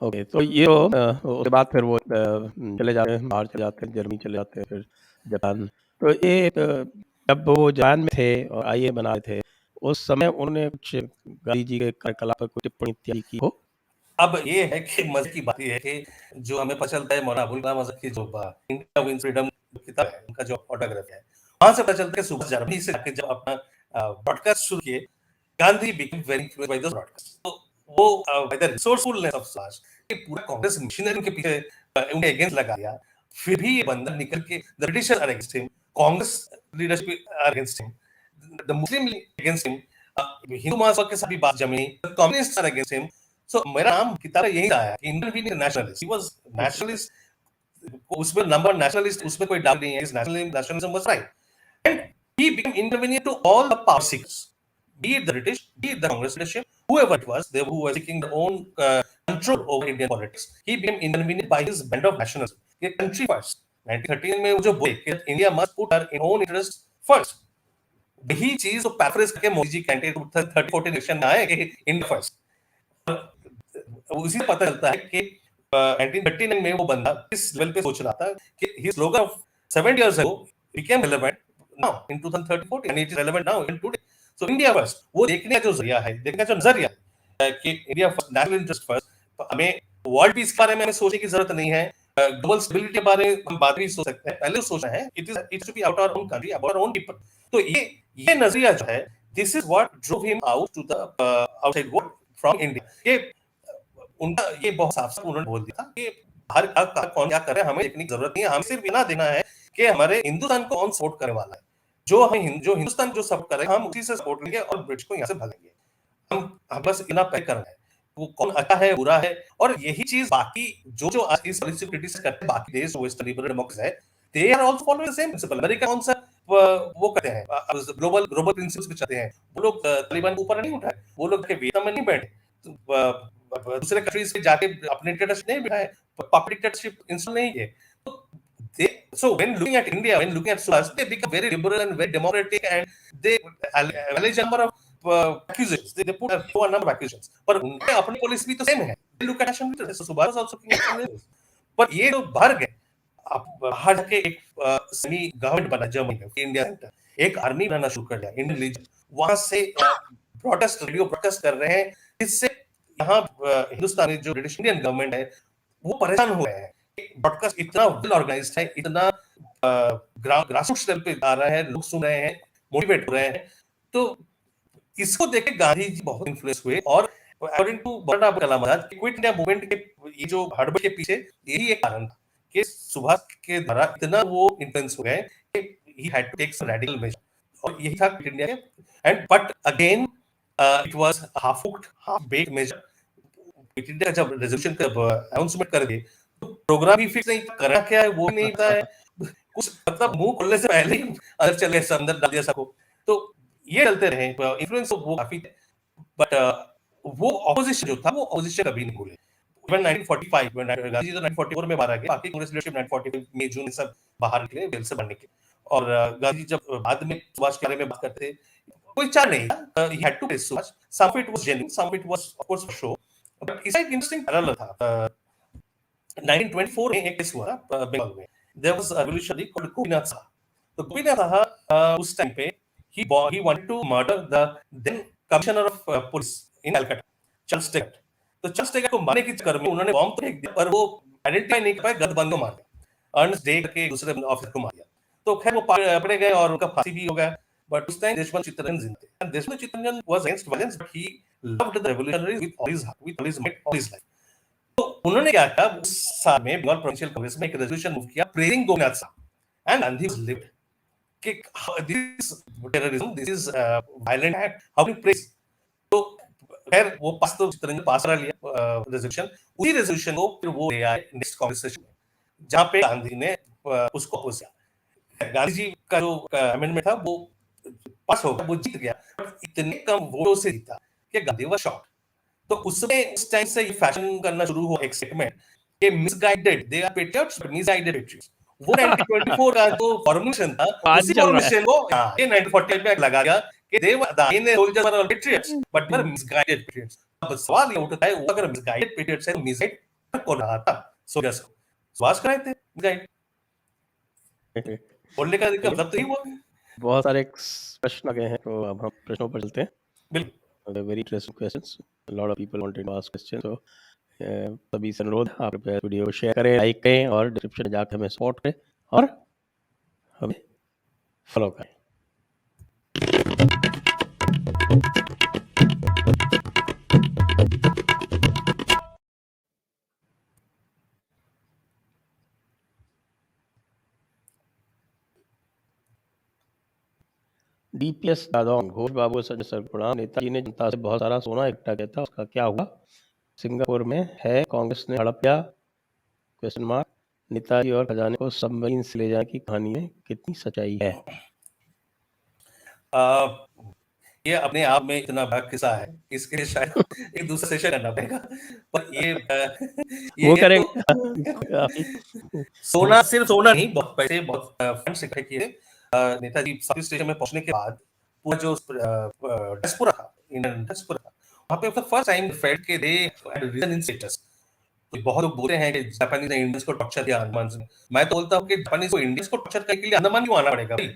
Okay, तो ये उसके बाद फिर वो चले जाते हैं, बाहर चले जाते हैं, जर्मनी चले जाते हैं, फिर जापान। तो ये जब वो जापान में थे और आईए बना रहे थे, उस समय उन्होंने कुछ गांधी जी के कार्यकलाप पर कोई टिप्पणी इत्यादि की हो? अब ये है कि मजे की बात ये है कि जो हमें पता चलता है मौलाना अबुल कलाम आजाद की जो इंडिया विंस फ्रीडम किताब है, उनका जो ऑटोग्राफ है, वहां से पता चलता है कि सुबह जर्मनी से जाके जब अपना ब्रॉडकास्ट शुरू किए, Gandhi became very influenced by those broadcast. तो वो बाय द रिसोर्सफुलनेस ऑफ समाज कि पूरा कांग्रेस मशीनरी के पीछे उनके अगेंस्ट लगा दिया, फिर भी ये बंदा निकल के the Britishers are against him, Congress leadership are against him, the Muslim against him, Hindu Mahasabha के साथ भी बात जमी, communist are against him. So मेरा नाम किताब यही आया कि Indian nationalist, he was nationalist, उसमें नंबर नेशनलिस्ट, उसमें कोई डाउट नहीं है, इस nationalism was right, and he became inconvenient to all the power seekers, be it the British, be it the Congress leadership, whoever it was, they who were seeking their own control over Indian politics. He became inconvenient by his bent of nationalism. ये country first. 1913 में वो जो बोले कि India must put her own interest first. वही चीज तो paraphrase करके मोदी जी कैंडिडेट 30-40 इलेक्शन में आए कि इंडिया फर्स्ट। उसी से पता चलता है कि 1939 में वो बंदा इस लेवल पे सोच रहा था कि his slogan of 7 years ago became relevant now in 2030-40 and it is relevant now even today. So India first, वो देखने का जो जरिया है, देखने का जो नजरिया है कि India first, national interest first, तो हमें वर्ल्ड पीस के बारे में हमें सोचने की जरूरत नहीं है, ग्लोबल स्टेबिलिटी के बारे में हम बात भी सोच सकते हैं, पहले सोचना है it should be out our own country, our own people. तो ये नजरिया जो है, this is what drove him out to the outside world from India. ये उनका ये बहुत साफ साफ उन्होंने बोल दिया कि हर कौन क्या करे हमें देखने की जरूरत नहीं है, हमें सिर्फ इतना देना है कि हमारे हिंदुस्तान को कौन सपोर्ट करने वाला है, जो हिंदुस्तान जो सपोर्ट करे हम उसी से सपोर्ट करेंगे और ब्रिटिश को यहाँ से भागेंगे। हम बस इतना पैक करना है, वो कौन अच्छा है बुरा है। और यही चीज बाकी जो आज इस पॉलिसी को क्रिटिसाइज करते हैं बाकी देश वेस्टर्न लिबरल डेमोक्रेसी है, they are also following the same principle. America कौन सा वो करते हैं, ग्लोबल प्रिंसिपल्स पे चलते हैं, वो लोग तालिबान के ऊपर नहीं उठाए, वो लोग वियतनाम में नहीं बैठे, दूसरे कंट्रीज से जाके अपने डिक्टेटरशिप नहीं बिठाए, पॉपुलर डिक्टेटरशिप इंस्टॉल नहीं किए। So when looking at India, when looking at us, they become very liberal and very democratic, and they allege a number of accusations. They put a number of accusations. पर उनके अपनी policy भी तो same है। They look at national interest. So Subhash also looking at national interest. पर ये जो बाहर गए, अब बाहर जाके एक सेमी गवर्नमेंट बना जर्मनी में, इंडिया सेंटर, एक आर्मी बनाना शुरू कर दिया, इंडियन लीजन, वहां से प्रोटेस्ट रेडियो प्रोटेस्ट कर रहे हैं, जिससे यहाँ हिंदुस्तान में जो ब्रिटिश इंडियन गवर्नमेंट है वो परेशान हो गए हैं। ब्रॉडकास्ट इतना वेल ऑर्गेनाइज्ड है, इतना ग्रासरूट्स लेवल पे आ रहा है, लोग सुन रहे हैं, मोटिवेट हो रहे हैं। तो इसको देख के गांधी जी बहुत इन्फ्लुएंस हुए, और according to Maulana Abul Kalam Azad, quit India movement के ये जो हड़बड़ी के पीछे यही एक कारण था कि सुभाष के द्वारा इतना वो इन्फ्लुएंस हो गए कि he had to take some radical measure, और यही था क्विट इंडिया के। And but again it was half cooked half baked measure. Quit India का जब रेजोल्यूशन का अनाउंसमेंट कर दिए, प्रोग्राम भी फिक्स नहीं, करना क्या है वो नहीं पता है, कुछ मतलब मुंह खोलने से पहले ही अंदर चले गए, अंदर डाल दिया सबको। तो ये चलते रहे, इन्फ्लुएंस वो काफी, बट वो ऑपोजिशन जो था वो ऑपोजिशन कभी नहीं भूले। इवन 1945 में गांधी जी तो 1944 में बाहर आ गए, बाकी कांग्रेस लीडरशिप 1945 में जून सब बाहर निकले जेल से बनने के। और गांधी जब बाद में सुभाष के बारे में बात करते, कोई चाह नहीं था, he had to face Subhash, some of it was genuine, some of it was of course for show, but इसका एक इंटरेस्टिंग पैरेलल था। 1924 में एक केस हुआ बंगाल में, there was a revolutionary called Gopinath Saha. तो गोपीनाथ साहा उस टाइम पे he wanted to murder the then commissioner of police in Calcutta, Charles Taggart। तो चार्ल्स टेगट को मारने के चक्कर में उन्होंने बॉम्ब तो फेंक दिया, पर वो आइडेंटिफाई नहीं कर पाए, गलत को मार दिया, अर्नस्ट डे के दूसरे ऑफिसर को मार दिया। तो खैर वो पकड़े गए और उनका फांसी भी हो गया। बट उस टाइम देशबंधु चित्तरंजन जिंदा थे, and Deshbandhu Chittaranjan was against violence, but he loved the revolutionaries with all his heart, with all his might, all his life. तो उन्होंने क्या किया, उस साल में बंगाल प्रोविंशियल कांग्रेस में एक रेजोल्यूशन मूव किया, praising Gopinath Saha, and Gandhi was livid कि this terrorism, this is violent act, how do praise. तो खैर वो पास तो चित्तरंजन पास करा लिया रेजोल्यूशन। उसी रेजोल्यूशन को फिर वो ले आए नेक्स्ट कांग्रेस सेशन में, जहां पे गांधी ने उसको अपोज किया। गांधी जी का जो अमेंडमेंट था वो पास हो गया, वो जीत गया, बट इतने कम वोटों से जीता कि गांधी वाज शॉक्ड। तो उसमें उस टाइम से ये फैशन करना शुरू हुआ एक सेगमेंट कि misguided, they are patriots but misguided patriots. वो 1924 का जो फॉर्मुलेशन था, आज उसी चल रहा है। फॉर्मुलेशन को ये 1945 में लगा गया कि they were the INA soldiers were patriots but were misguided patriots. अब सवाल ये उठता है, वो अगर मिसगाइडेड पेट्रियट्स है तो मिसगाइड कौन रहा था सोल्जर्स को? सुभाष कराए थे मिसगाइड। बोलने का चलिए, मतलब तो ये हुआ। बहुत सारे प्रश्न आ गए हैं, तो अब हम प्रश्नों पर चलते हैं। बिल्कुल। Very interesting questions, lot of people wanted to ask question. तो सभी से अनुरोध, आप कृपया वीडियो को शेयर करें, लाइक करें और डिस्क्रिप्शन में जाकर हमें सपोर्ट करें और हमें फॉलो करें। डीपीएस दादोंग, घोष बाबू संजय सर प्रणाम। नेताजी ने जनता से बहुत सारा सोना इकट्ठा किया था, उसका क्या हुआ? सिंगापुर में है, कांग्रेस ने हड़प लिया? Question mark. नेताजी और खजाने को सबमरीन से ले जाने की कहानी में कितनी सच्चाई है? ये अपने आप में इतना बड़ा किस्सा है, इसके लिए शायद एक दूसरा सेशन करना पड़ेगा। पर वो ये करेंगे तो काफी। सोना, सिर्फ सोना नहीं, बहुत पैसे, बहुत फंड्स इकट्ठे किए। नेताजी साउथ स्टेशन में पहुंचने के बाद पूरा जो डियास्पोरा था, इंडियन डियास्पोरा था, वहां पे फॉर फर्स्ट टाइम फेल्ट के they had reason in status. तो बहुत लोग बोलते हैं कि जापानीज ने इंडियंस को टॉर्चर किया अंडमान से। मैं तो बोलता हूँ कि जापानीज को इंडियंस को टॉर्चर करने के लिए अंडमान क्यों आना पड़ेगा भाई?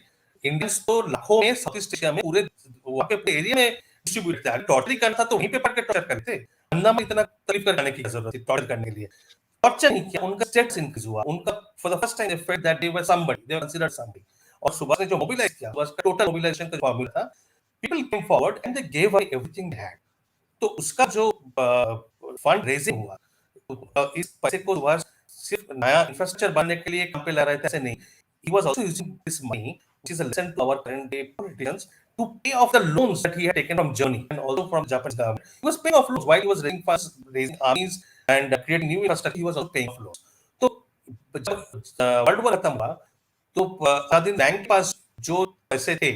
इंडियंस तो लाखों में साउथ ईस्ट एशिया में पूरे वहाँ पे पूरे एरिया में डिस्ट्रीब्यूट था। टॉर्चर ही करना था तो वहीं पे पड़ के टॉर्चर करते। अंडमान इतना तकलीफ करने की जरूरत थी टॉर्चर करने के लिए? टॉर्चर नहीं किया, उनका स्टेटस इंक्रीज हुआ, उनका for the first time they felt that they were somebody, they were considered somebody. और सुभाष ने जो मोबिलाइज किया, सुभाष का टोटल मोबिलाइजेशन का फॉर्मूला था, people came forward and they gave away everything they had. तो उसका जो फंड रेजिंग हुआ, इस पैसे को सुभाष सिर्फ नया इंफ्रास्ट्रक्चर बनने के लिए काम पे ला रहे थे, ऐसे नहीं। He was also using this money, which is a lesson to our current day politicians, to pay off the loans that he had taken from Germany and also from Japanese government. He was paying off loans while he was raising funds, raising armies and creating new infrastructure. He was also paying off loans. तो जब world war खत्म हुआ तो Sadin bank के पास जो पैसे थे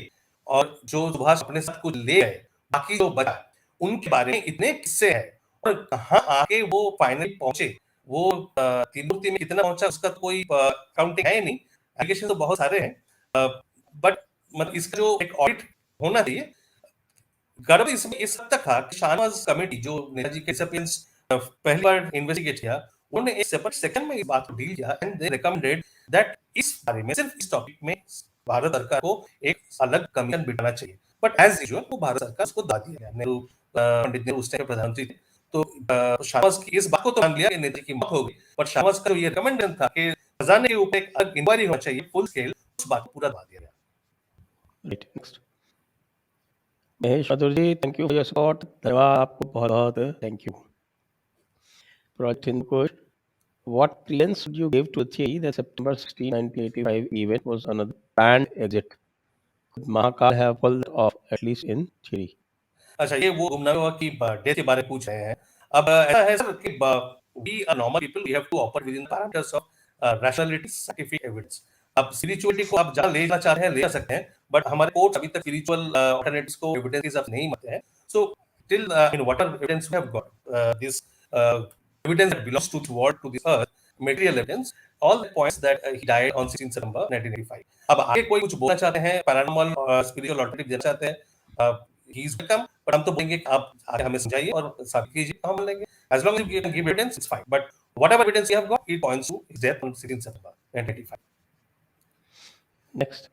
और जो सुभाष अपने साथ कुछ ले गए, बाकी जो बचा, उनके बारे में इतने किस्से हैं और कहाँ आके वो फाइनली पहुंचे, वो तीन में कितना पहुंचा उसका कोई काउंटिंग है नहीं। एलिगेशन तो बहुत सारे हैं, बट मतलब इसका जो एक ऑडिट होना चाहिए। गड़बड़ इसमें इस हद तक था कि शाहनवाज कमेटी जो नेताजी के डिसअपियरेंस पहली बार इन्वेस्टिगेट किया, उन्होंने एक सेपरेट सेक्शन में इस बात को डील किया एंड दे रिकमेंडेड दैट इस बारे में, सिर्फ इस टॉपिक में भारत सरकार को एक अलग कमीशन बिठाना चाहिए। बट एज यूजुअल वो भारत सरकार उसको दाद दिया गया। नेहरू, पंडित नेहरू उस टाइम प्रधानमंत्री थे, तो शाहनवाज की इस बात को तो मान लिया कि नेताजी की मौत हो गई, पर शाहनवाज का जो ये रिकमेंडेशन था कि खजाने के ऊपर एक अलग इंक्वायरी होना चाहिए फुल स्केल, उस बात को पूरा दाद दिया गया। Right, next. Mahesh Mathur ji, thank you for your support. धन्यवाद आपको, बहुत बहुत thank you. Project Hindu, what credence would you give to the theory that September 16, 1985 event was another planned exit? Could Mahakal have pulled off, at least in theory? अच्छा, ये वो गुमनामी हुआ कि death के बारे में पूछ रहे हैं। अब ऐसा है सर कि we are normal people, we have to operate within parameters of rationality, scientific evidence. अब स्पिरिचुअलिटी को आप जहां ले जाना चाह रहे हैं ले जा सकते हैं, बट हमारे कोर्ट अभी तक स्पिरिचुअल अल्टरनेटिव्स को एविडेंस के हिसाब से नहीं मानते हैं। So till in whatever evidence we have got, this evidence that belongs to this world, to this earth, material evidence, all the points that he died on 16 September 1985. अब आगे कोई कुछ बोलना चाहते हैं, पैरानॉर्मल स्पिरिचुअल ऑल्टरनेटिव देना चाहते हैं, ही इज वेलकम, बट हम तो बोलेंगे कि आप आगे हमें समझाइए और साबित कीजिए, हम लेंगे। As long as you can give evidence, it's fine, but whatever evidence you have got, it points to his death on 16 September 1985. Next.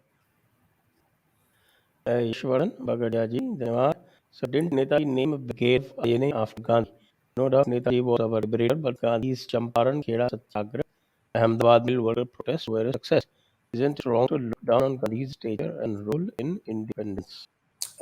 Ishwaran Bagadia ji, धन्यवाद। So didn't Netaji name a brigade of INA after Gandhi? No doubt Netaji was our liberator, but Gandhi's Champaran, Kheda Satyagrah, Ahmedabad mill worker protests were a success. Isn't it wrong to look down on Gandhi's stature and role in independence?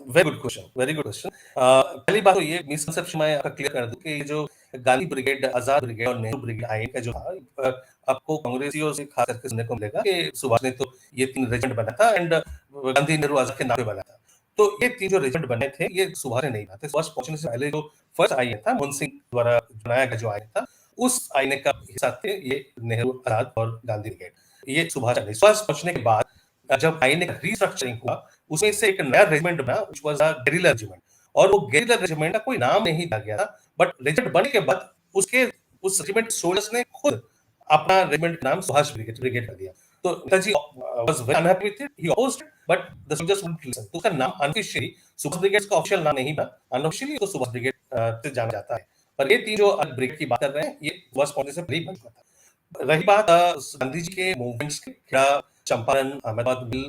Very good question, very good question. पहली बात तो ये misconception मैं आपका clear कर दूं कि जो गांधी ब्रिगेड, आजाद ब्रिगेड और नेहरू ब्रिगेड आईएन का जो था, आपको कांग्रेसियों से खास करके सुनने को मिलेगा कि सुभाष ने तो ये 3 रेजिमेंट बनाया था एंड गांधी नेहरू आजाद के नाम पे बना था। तो ये 3 जो रेजिमेंट बने थे ये सुभाष ने नहीं बनाते। सुभाष पहुंचने से पहले जो फर्स्ट आईएन था, मोहन सिंह द्वारा बनाया गया जो आईएन था, उस आईएन का हिस्सा थे ये नेहरू, आजाद और गांधी ब्रिगेड। ये सुभाष ने, सुभाष पहुंचने के बाद जब आईएन का रीस्ट्रक्चरिंग हुआ उसमें से एक नया रेजिमेंट बना व्हिच वाज अ गेरिल्ला रेजिमेंट, और वो गेरिल्ला रेजिमेंट का कोई नाम नहीं दिया गया था, बट रेजिमेंट बनने के बाद उसके उस रेजिमेंट सोल्जर्स ने खुद अपना रेजिमेंट का नाम सुभाष ब्रिगेड ब्रिगेड कर दिया। तो Netaji was very unhappy with it, he opposed, but the soldiers wouldn't listen. तो उसका नाम अनऑफिशियली सुभाष ब्रिगेड का ऑफिशियल नाम नहीं था, अनऑफिशियली तो सुभाष ब्रिगेड से जाना जाता है। पर ये तीन जो ब्रिगेड की बात कर रहे हैं, ये सुभाष पहुंचने से पहले ही बन चुका था। रही बात गांधी जी के मूवमेंट्स की, क्या चंपारण, अहमदाबाद मिल,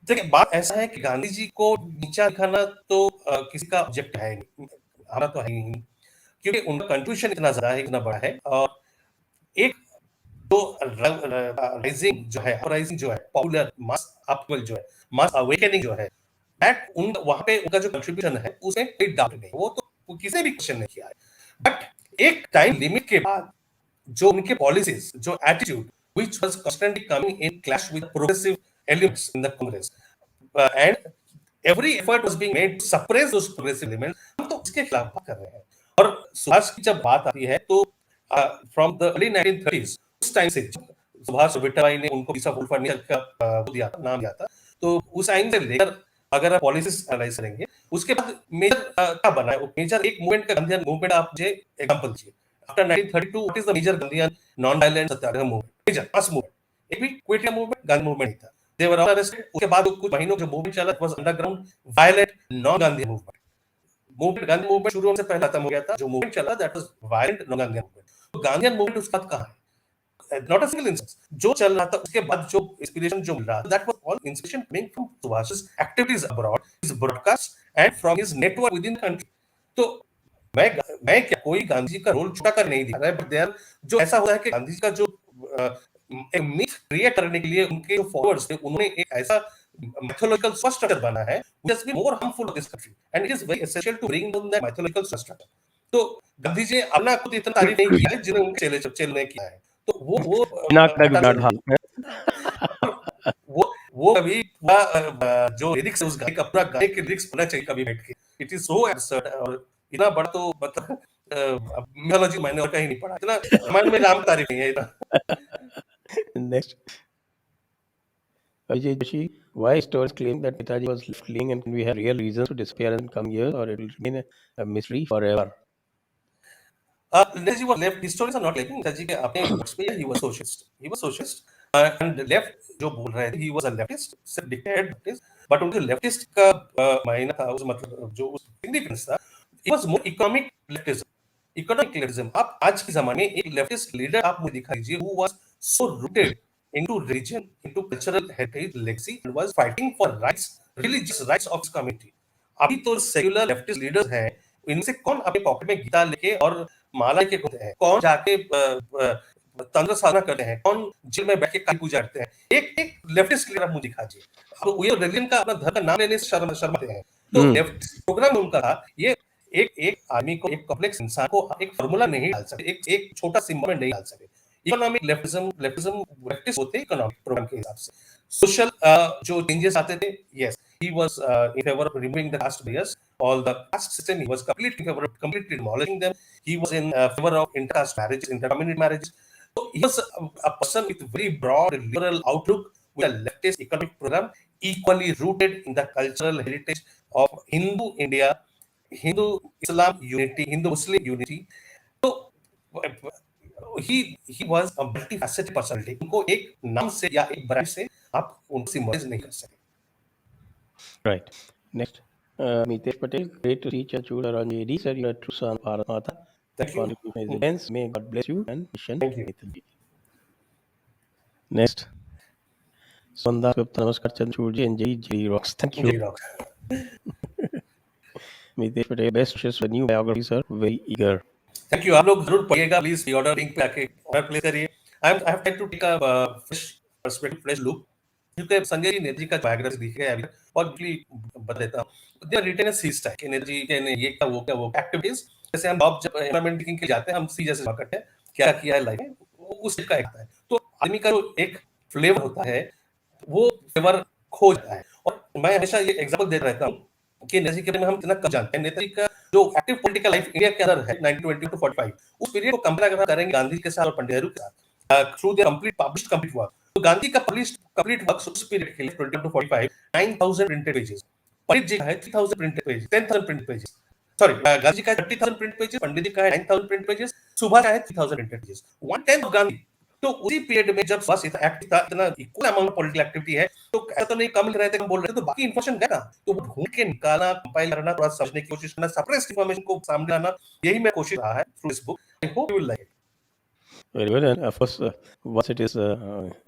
देखिए बात ऐसा है कि गांधी जी को नीचा दिखाना तो किसी का ऑब्जेक्ट है नहीं, हमारा तो है ही नहीं, क्योंकि उनका कंट्रीब्यूशन इतना ज्यादा है, इतना बड़ा है। और एक तो राइजिंग जो है, अपराइजिंग जो है, पॉपुलर मास अपवेल जो है, मास अवेकनिंग जो है, दैट उन वहां पे उनका जो कंट्रीब्यूशन है उसमें कोई डाउट नहीं, वो तो किसी ने भी क्वेश्चन नहीं किया है। बट एक टाइम लिमिट के बाद जो उनके पॉलिसीज, जो attitude which was constantly coming in clash with progressive elements in the Congress, and every effort was being made to suppress those progressive elements, हम तो इसके खिलाफ बात कर रहे हैं। और सुभाष की जब बात आती है तो फ्रॉम द अर्ली 1930s, उस टाइम से सुभाष विट्ठलभाई ने उनको पीस ऑफ फर्नीचर का वो दिया था, नाम दिया था, तो उस टाइम से लेकर अगर आप पॉलिसीज एनालाइज करेंगे, उसके बाद मेजर क्या बना है, मेजर एक मूवमेंट का गांधीयन मूवमेंट आप मुझे एग्जांपल दीजिए। After 1932 what is the major Gandhian non violent satyagraha movement, major mass movement, एक भी quit India movement, Gandhi movement नहीं था। They were all arrested. उसके बाद कुछ महीनों जो मूवमेंट चला was underground violent non Gandhi movement. Movement Gandhi movement शुरू होने से पहले खत्म हो गया था, जो मूवमेंट चला that was violent non Gandhi movement. तो गांधीयन मूवमेंट उसके बाद कहां है? नॉट अ सिंगल इंस्टेंस जो चल रहा था, उसके बाद जो इंस्पिरेशन जो मिल रहा था, that was all inspiration coming from Subhas's activities abroad, his broadcast and from his network within the country. तो मैं क्या कोई गांधी जी का रोल छोटा कर नहीं दिखा रहा है, बट देयर जो ऐसा होता है कि गांधी जी का जो एक मिथ क्रिएट करने के लिए उनके जो फॉलोअर्स थे, उन्होंने एक ऐसा mythological structure बना है which has been more harmful to this country, and it is very essential to bring down that mythological structure. तो गांधी जी अपना खुद इतना तारीफ नहीं किया है जिन्हें उनके चेले ने किया है, तो वो दिमाग का हटा बिगाड़ जरूर हाल वो कभी पूरा जो लिरिक्स है उस गाने का पूरा गाने के लिरिक्स पढ़ना चाहिए कभी बैठ के। इट इज सो एब्सर्ड, और इतना बड़ा तो मतलब मिथोलॉजी मैंने और कहीं नहीं पढ़ा, इतना रामायण में राम तारीफ नहीं है इतना। Next, Ajay Joshi, why historians claim that Netaji was left-leaning, and can we have real reasons to despair in coming years, or it will remain a mystery forever? Netaji was left, historians are not claiming Netaji के अपने works पे he was socialist, and left जो बोल रहे थे he was a leftist, सिर्फ declared leftist, but उनके leftist का मायना था, उस मतलब जो उस significance था, it was more economic leftism, economic leftism। आप आज के जमाने में एक leftist leader आप मुझे दिखा दीजिए who was so rooted into religion, into cultural heritage, legacy, and was fighting for rights, religious rights of his community। अभी तो सेक्युलर लेफ्टिस्ट लीडर्स हैं, इनसे कौन अपने पॉकेट में गीता लेके और माला के घूमते हैं, कौन जाके तंत्र साधना करते हैं, कौन जेल में बैठ के काली पूजा करते हैं, एक एक लेफ्टिस्ट लीडर आप मुझे दिखा दीजिए। अब ये रिलीजन का अपना धर्म का नाम लेने से शर्माते हैं। तो लेफ्ट प्रोग्राम उनका था, ये एक एक आदमी को, एक कॉम्प्लेक्स इंसान को एक फार्मूला नहीं डाल सकते, एक एक छोटा सिंबल में नहीं डाल सकते। इकोनॉमिक लेफ्टिज्म लेफ्टिस्ट होते हैं इकोनॉमिक प्रोग्राम के हिसाब से। सोशल जो चेंजेस आते थे, yes he was in favor of removing the caste barriers, all the caste system, he was completely in favor of completely demolishing them. He was in favor of intercaste marriages, intercommunity marriages. So he was a person with very broad liberal outlook, with a leftist economic program, equally rooted in the cultural heritage of Hindu India, Hindu Islam unity, Hindu Muslim unity. So he was a multifaceted personality. उनको एक नाम से या एक brand से आप उनको symbolize नहीं कर सकते। Right. Next, Mitesh Patel, great to see Chanchula Ranjedi, sir, you are a true son of Bharat Mata. Thank you. Contribution is immense. May God bless you and mission. Thank you. Next, Sonda Gupta, Namaskar Chanchula ji and J Rocks. Thank you. J Rocks. Mitesh Patel, best wishes for new biography, sir. Very eager. Thank you. आप लोग जरूर पढ़िएगा, please pre order link पे आके order place करिए। I have tried to take a fresh perspective, fresh look, क्योंकि संजय जी नेताजी का biography दिख गया है अभी, और बता देता हूं। They are written as C style कि नेताजी के ने ये क्या वो एक्टिविटीज, जैसे हम जॉब जब एम्प्लॉयमेंट टेकिंग के लिए जाते हैं, हम सी जैसे बात करते हैं क्या किया है लाइफ में, उस टाइप का एक है। तो आदमी का जो एक फ्लेवर होता है, वो फ्लेवर खो जाता है। और मैं हमेशा ये एग्जांपल देता रहता हूं कि नेताजी के बारे में हम इतना कम जानते हैं। नेताजी का जो एक्टिव पॉलिटिकल लाइफ इंडिया के अंदर है 1920 टू 45, उस पीरियड को कंपेयर करेंगे गांधी के साथ और पंडित नेहरू के साथ, through their complete published complete work, तो गांधी का पब्लिश कंप्लीट वर्क उस पीरियड के लिए 20 to 45 9000 printed pages, Pandit ji का है 3000 printed pages, 10000 printed pages, sorry Gandhi ji का है 30,000 प्रिंट पेजेस, पंडित जी का है 9000 प्रिंट पेजेस, सुभाष का है 3000 प्रिंटेड पेजेस, 1/10 ऑफ गांधी। तो उसी पीरियड में जब सुभाष इतना एक्टिव था, इतना इक्वल अमाउंट पॉलिटिकल एक्टिविटी है, तो ऐसा तो नहीं कम रहे थे, हम बोल रहे थे, तो बाकी इन्फॉर्मेशन गया, तो वो ढूंढ के निकालना, कंपाइल करना, थोड़ा समझने की कोशिश करना, सप्रेस इन्फॉर्मेशन को सामने लाना, यही मैं कोशिश रहा है through this book. I hope you will like it. Very well, and of course, once it is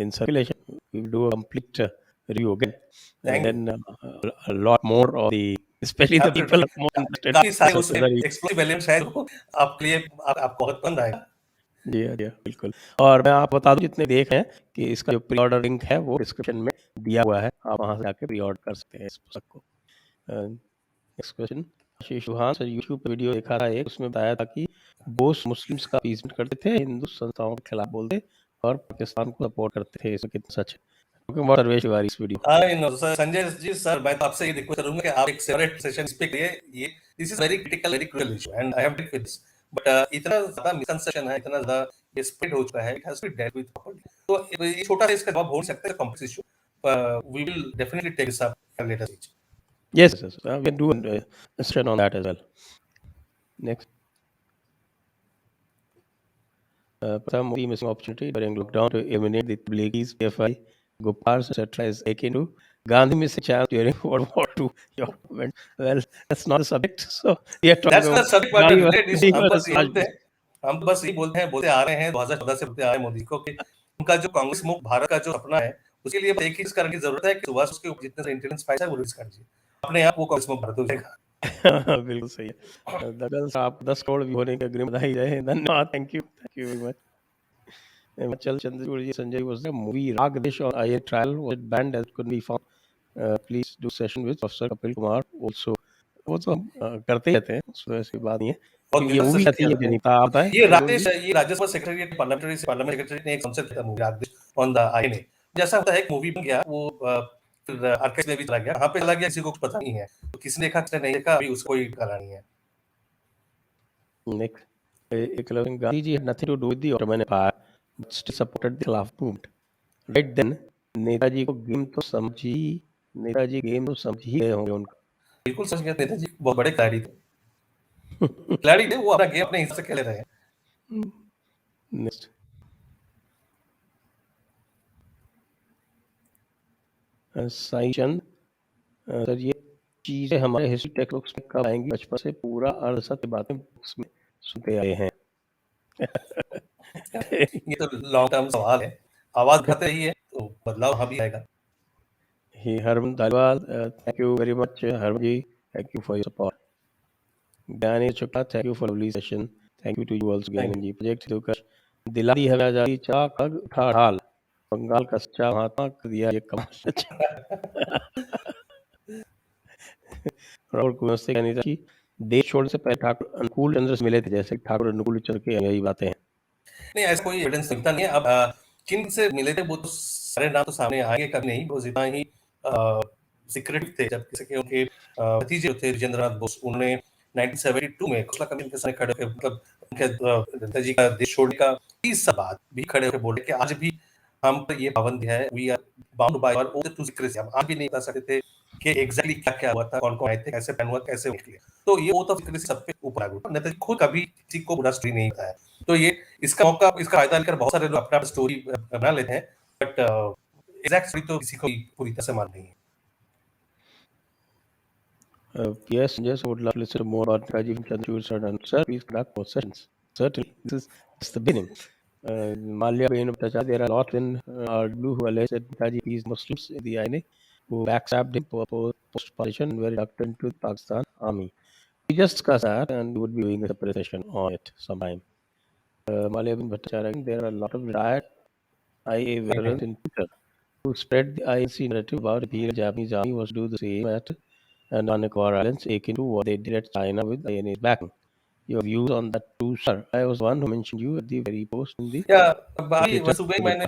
in circulation, we will do a complete review again, and thank you. then a lot more of the, especially the people absolutely, are more interested काफी सारे as to उसमें whether he, explosive elements हैं जो आपके लिए आपको बहुत पसंद आएगा। जी हाँ, बिल्कुल। और मैं आपको बता दूं, जितने देख हैं कि इसका जो प्री ऑर्डर लिंक है वो डिस्क्रिप्शन में दिया हुआ है, आप वहां से जाके प्री ऑर्डर कर सकते हैं इस पुस्तक को। Next question, Ashish Chauhan sir, YouTube पे वीडियो देखा था एक, उसमें बताया था कि बोस मुस्लिम्स का अपीसमेंट करते थे, हिंदू संस्थाओं के खिलाफ बोलते और पाकिस्तान को सपोर्ट करते थे, इसमें कितना सच है? क्योंकि बहुत सर्वेश तिवारी इस video. I know sir, Sanjay ji sir, मैं तो आपसे ये रिक्वेस्ट करूंगा कि आप एक सेपरेट सेशन इस पे करिए। ये this is very critical, very crucial issue and I have deal with this, but इतना ज्यादा मिसकंसेप्शन है, इतना ज्यादा ये स्प्रेड हो चुका है, it has to be dealt with properly. तो ये छोटा सा इसका जवाब हो नहीं सकता है, complex issue, we will definitely take this up at later stage. Yes, we can do a session on that as well. Next. Pratham Modi missing opportunity during lockdown to eliminate the Tabligis, PFI, Gopals, etc. is taken to Gandhi missing chance during World War II. Your comment. Well, that's not the subject. So we are talking that's the about subject but Gandhi related issue. versus हम बस versus ये बोलते Rajput. हैं, हम बस ये बोलते हैं, बोलते आ रहे हैं 2014 से बोलते आ रहे हैं मोदी को कि उनका जो कांग्रेस मुक्त भारत का जो सपना है, उसके लिए एक ही चीज करने की जरूरत है कि सुभाष उसके ऊपर जितने इंटेलिजेंस फाइल्स है वो रिलीज कर दीजिए, अपने आप वो कांग्रेस मुक्त भारत हो जाएगा। बिल्कुल सही है। दगल साहब 10 करोड़ व्यू होने के अग्रिम बधाई जाए, धन्यवाद, thank you very much. Chal Chandrachud Sanjay was the movie Ragdesh on IA trial was banned as couldn't be found. Please do session with Professor Kapil Kumar also. वो तो हम करते ही रहते हैं, उसमें ऐसी बात नहीं है। बहुत ये बेहतर मूवी सेशन आती किया है जाता है। जनिता, आप बताएं ये जरूर राजेश, जी। ये राज्यसभा सेक्रेटरी पार्लियामेंट सेक्रेटरी ने एक कॉन्सेप्ट किया था movie Rajesh on the INA. जैसा होता है एक मूवी बन गया, वो फिर आर्काइव्स में भी चला गया, कहाँ पे चला गया किसी को कुछ पता नहीं है, तो किसने देखा किसने नहीं देखा अभी उसको कोई ठिकाना नहीं है। Next, Eklavya Gandhi had nothing to do with the Ottoman Empire, but still supported the Khilafat movement. Right then, Netaji को गेम तो समझी, नेताजी गेम तो समझ ही गए होंगे उनका। बिल्कुल सच कहते नेताजी बहुत बड़े खिलाड़ी थे। खिलाड़ी थे, वो अपना गेम अपने हिसाब से खेल रहे हैं। नेक्स्ट, साई चंद सर, ये चीजें हमारे हिस्ट्री टेक्स्ट बुक्स में कब आएंगी? बचपन से पूरा अर्धसत्य बातें बुक्स में सुनते आए हैं। ये तो लॉन्ग टर्म सवाल है, आवाज घट रही है तो बदलाव हाँ भी आएगा। हरमन धन्यवाद, thank you very much Harman ji, thank you for your support. Gyani Shukla, thank you for lovely session, thank you to you also Gyani ji. Project दिलकश, दिला दी हमें आजादी, चा खग उठा ढाल, बंगाल का सच्चा महात्मा कर दिया ये कमाल। राहुल कुमार से कहनी था कि देश छोड़ने से पहले ठाकुर अनुकूल चंद्र से मिले थे, जैसे ठाकुर अनुकूल चंद्र के यही बातें हैं। नहीं, ऐसा कोई एविडेंस मिलता नहीं है। अब किन से मिले थे वो तो सारे नाम तो सामने आएंगे कभी नहीं, वो जितना ही सीक्रेट थे, जब किसी के उनके भतीजे थे विजेंद्रनाथ बोस, उन्होंने 1972 में खोसला कमीशन के सामने खड़े होकर, मतलब उनके नेताजी का देश छोड़ने का 30 साल बाद भी खड़े होकर बोले कि आज भी हम पर ये पाबंदी है, वी आर बाउंड बाय और ओथ टू सीक्रेसी। हम आज भी नहीं बता सकते थे कि एग्जैक्टली क्या क्या हुआ था, कौन कौन आए थे, कैसे प्लान हुआ, कैसे निकले। तो ये ओथ ऑफ सीक्रेसी सब पे ऊपर लागू था। नेताजी खुद कभी किसी को बुरा स्टोरी नहीं बताया, तो ये इसका मौका, इसका फायदा लेकर बहुत सारे लोग अपना स्टोरी बना लेते हैं, बट एग्जैक्ट स्टोरी तो किसी को पूरी तरह से मालूम नहीं है। Yes, yes, I would love to listen more about Rajiv Chandrachud sir, and sir, please conduct more sessions. Certainly, this is just the beginning. Malia Bain Bhattacharya, there are a lot in Blue who allege that Netaji peace Muslims in the INA who backstabbed him post-partition and were inducted into the Pakistan army. We just discussed that and we would be doing a separate session on it sometime. Malia Bain Bhattacharya, there are a lot of retired IA veterans in Twitter who spread the INC narrative about the Japanese army was do the same at and Nicobar Islands, akin to what they did at China with INA's backing. Your views on that too, sir? I was one who mentioned you at the very post in the या अभी Twitter. सुबह ही मैंने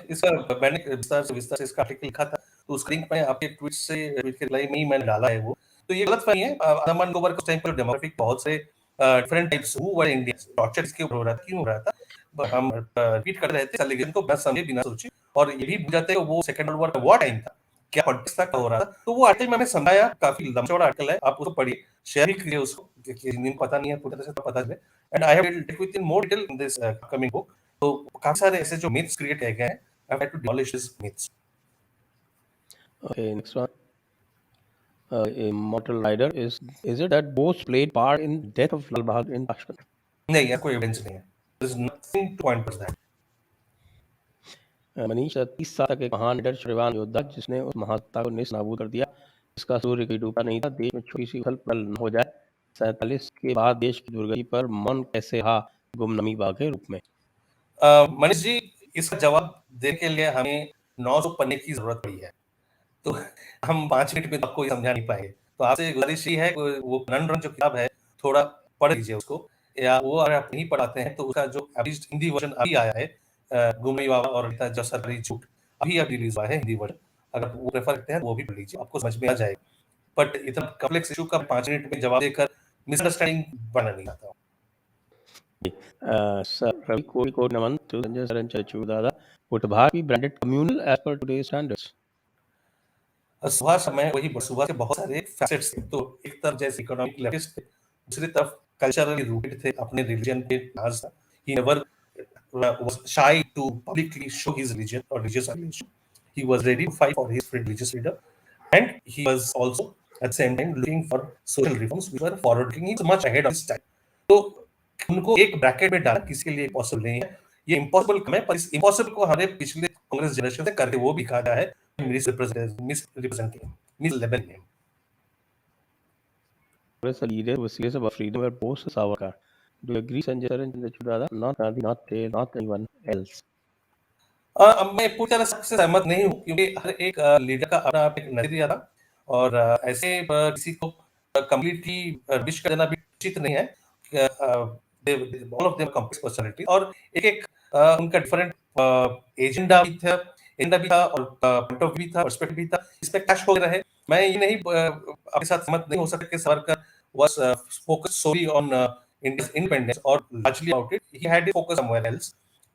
विस्तार से इसका article लिखा था, तो उस लिंक में आपके ट्वीट के रिप्लाई में ही मैंने डाला है वो। तो ये गलतफहमी है। अंडमान निकोबार के टाइम पर डेमोग्राफिक बहुत से different types who were Indians, torture इसके ऊपर हो रहा था, क्यों हो रहा था, हम रिपीट कर रहे थे, लेकिन को बस समझे बिना सोचे और ये भी भूल जाते हैं वो सेकंड वर्ल्ड वॉर का वो टाइम था, क्या कॉन्टेक्स्ट था, क्या हो रहा था। तो वो आर्टिकल मैंने समझाया, काफी लंबा चौड़ा आर्टिकल है, आप उसको पढ़िए, शेयर भी कीजिए उसको, जिनको पता नहीं है पूरी तरह से तो पता चले। And I have detailed with in more detail in this upcoming book. तो काफी सारे ऐसे जो मिथ्स क्रिएट किए गए हैं, I have to demolish this myths. Okay, next one. Immortal Rider is it that Bose played part in death of Lal Bahadur in Pashpan? नहीं, यार कोई एविडेंस नहीं है, there is nothing to point to that. Manish 30 साल तक एक महान निडर शौर्यवान योद्धा जिसने उस महासत्ता को निस नाबूद कर दिया, इसका सूर्य कोई डूबा नहीं था, देश में छोटी सी उथल पुथल न हो जाए। 47 के बाद देश की दुर्गति पर मौन कैसे रहा गुमनामी बाग के रूप में? मनीष जी, इसका जवाब देने के लिए हमें 900 पन्ने की जरूरत पड़ी है, तो हम 5 मिनट में तो आपको ये समझा नहीं पाएंगे। तो आपसे गुजारिश ये है कि वो कनन जो किताब है थोड़ा पढ़ लीजिए उसको, या वो अगर आप नहीं पढ़ाते हैं तो उसका जो अभी हिंदी वर्जन अभी आया है, गुमई बाबा और रीता जो सरकारी झूठ, अभी रिलीज हुआ है हिंदी वर्जन, अगर वो प्रेफर करते हैं वो भी पढ़ लीजिए, आपको समझ में आ जाएगा। बट इतना कॉम्प्लेक्स इशू का 5 मिनट में जवाब देकर मिसअंडरस्टैंडिंग बनना नहीं आता। Sir, Ravi Kodi Naman to Sanjay Sir and Chachu Dada, would Bharat be branded communal as per today's standards? सुबह समय वही सुबह के बहुत सारे फैसेट्स थे, तो एक तरफ जैसे इकोनॉमिक लेफ्टिस्ट थे, दूसरी तरफ कल्चरली रूटेड थे, अपने रिलीजन पे नाज था। He never was shy to publicly show his religion or religious affiliation. He was ready to fight for his religious leader, and he was also at the same time looking for social reforms which were forward looking. He was much ahead of his time. तो उनको एक bracket में डाला किसी के लिए possible नहीं है, ये इम्पॉसिबल कम है, पर इस इम्पॉसिबल को हमारे पिछले कांग्रेस जनरेशन से करके वो भी कहा गया है misrepresenting, mislabeling him. Congress leader was serious about freedom were both Savarkar. Do you agree, Sanjay Sir and Chachu Dada? Not Gandhi, not Thay, not anyone else. अब मैं पूरी तरह से सहमत नहीं हूँ, क्योंकि हर एक लीडर का अपना एक नजरिया था, और ऐसे किसी को कंप्लीटली विश कर देना भी उचित नहीं है। All of them complex personality, और एक उनका डिफरेंट एजेंडा भी था और पॉइंट ऑफ व्यू था, पर्सपेक्टिव भी था, इसमें क्लैश हो रहा है। मैं ये नहीं आपके साथ सहमत नहीं हो सकता कि Savarkar was focused solely on India's independence, or largely about it. He had his focus somewhere else.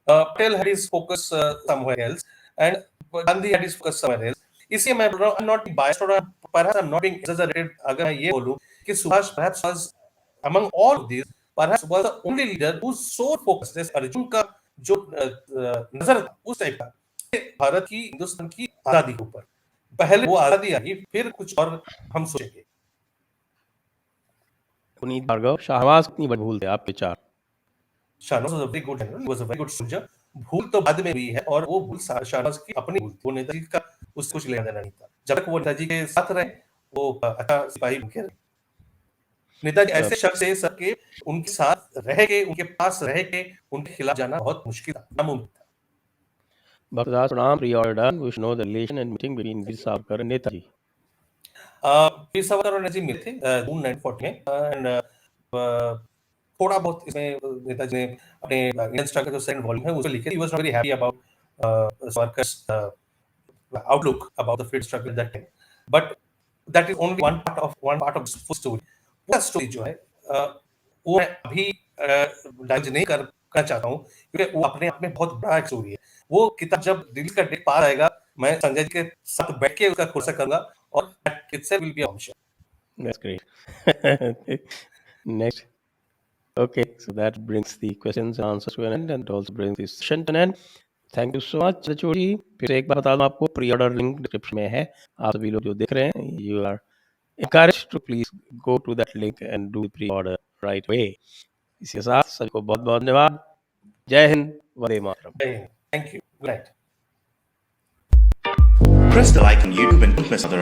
Patel had his focus somewhere else, and Gandhi had his focus somewhere else. इसलिए मैं बोल रहा हूँ, I'm not being biased, or perhaps I'm not being exaggerated अगर मैं ये बोलूँ कि Subhash perhaps was among all of these, perhaps was the only leader whose sole focus, जैसे अर्जुन का जो नजर था उस टाइप का, भारत की, हिंदुस्तान की आजादी के ऊपर, पहले वो आजादी आई, फिर कुछ और हम सोचेंगे। पुनीत भार्गव, शाहनवाज कितनी बड़ी भूल थे आपके विचार? Shahnawaz was a very good general, he was a very good soldier. भूल तो बाद में हुई है, और वो भूल शाहनवाज की अपनी भूल थी, वो नेताजी का उससे कुछ लेना देना नहीं था। जब तक वो नेताजी के साथ रहे, वो अच्छा सिपाही बन के रहे। नेताजी ऐसे शख्स है सबके, उनके साथ रह के, उनके पास रह के उनके खिलाफ जाना बहुत मुश्किल था, नामुमकिन था। Bhaktas Pranam, pre-order, we should know the relation and meeting between Veer Savarkar and Netaji. Veer Savarkar और नेताजी मिले थे जून 1940 में, एंड थोड़ा बहुत इसमें नेताजी ने अपने इंडियन स्ट्रगल जो सेकंड वॉल्यूम है उसमें लिखे, he was not very happy about Savarkar's outlook about the freedom struggle that time, but that is only one part of this full story. पूरा स्टोरी जो है वो मैं अभी डाइज नहीं करना चाहता हूँ, क्योंकि वो अपने आप में बहुत बड़ा स्टोरी है। वो किताब जब रिलीज का डेट पार आएगा, मैं संजय जी के साथ बैठ के उसका खुलासा करूंगा, और that itself will be a bombshell. That's great. Next. Okay, so that brings the questions and answers to an end, and also brings this session to an end. Thank you so much, Chachu ji. फिर से एक बार बता दूं आपको, pre order link description में है। आप सभी लोग जो देख रहे हैं, you are encouraged to please go to that link and do the pre order right away. इसके साथ सभी को बहुत बहुत धन्यवाद। जय Hind, Vande Mataram. Thank you. Good night. Press the like on YouTube and don't miss other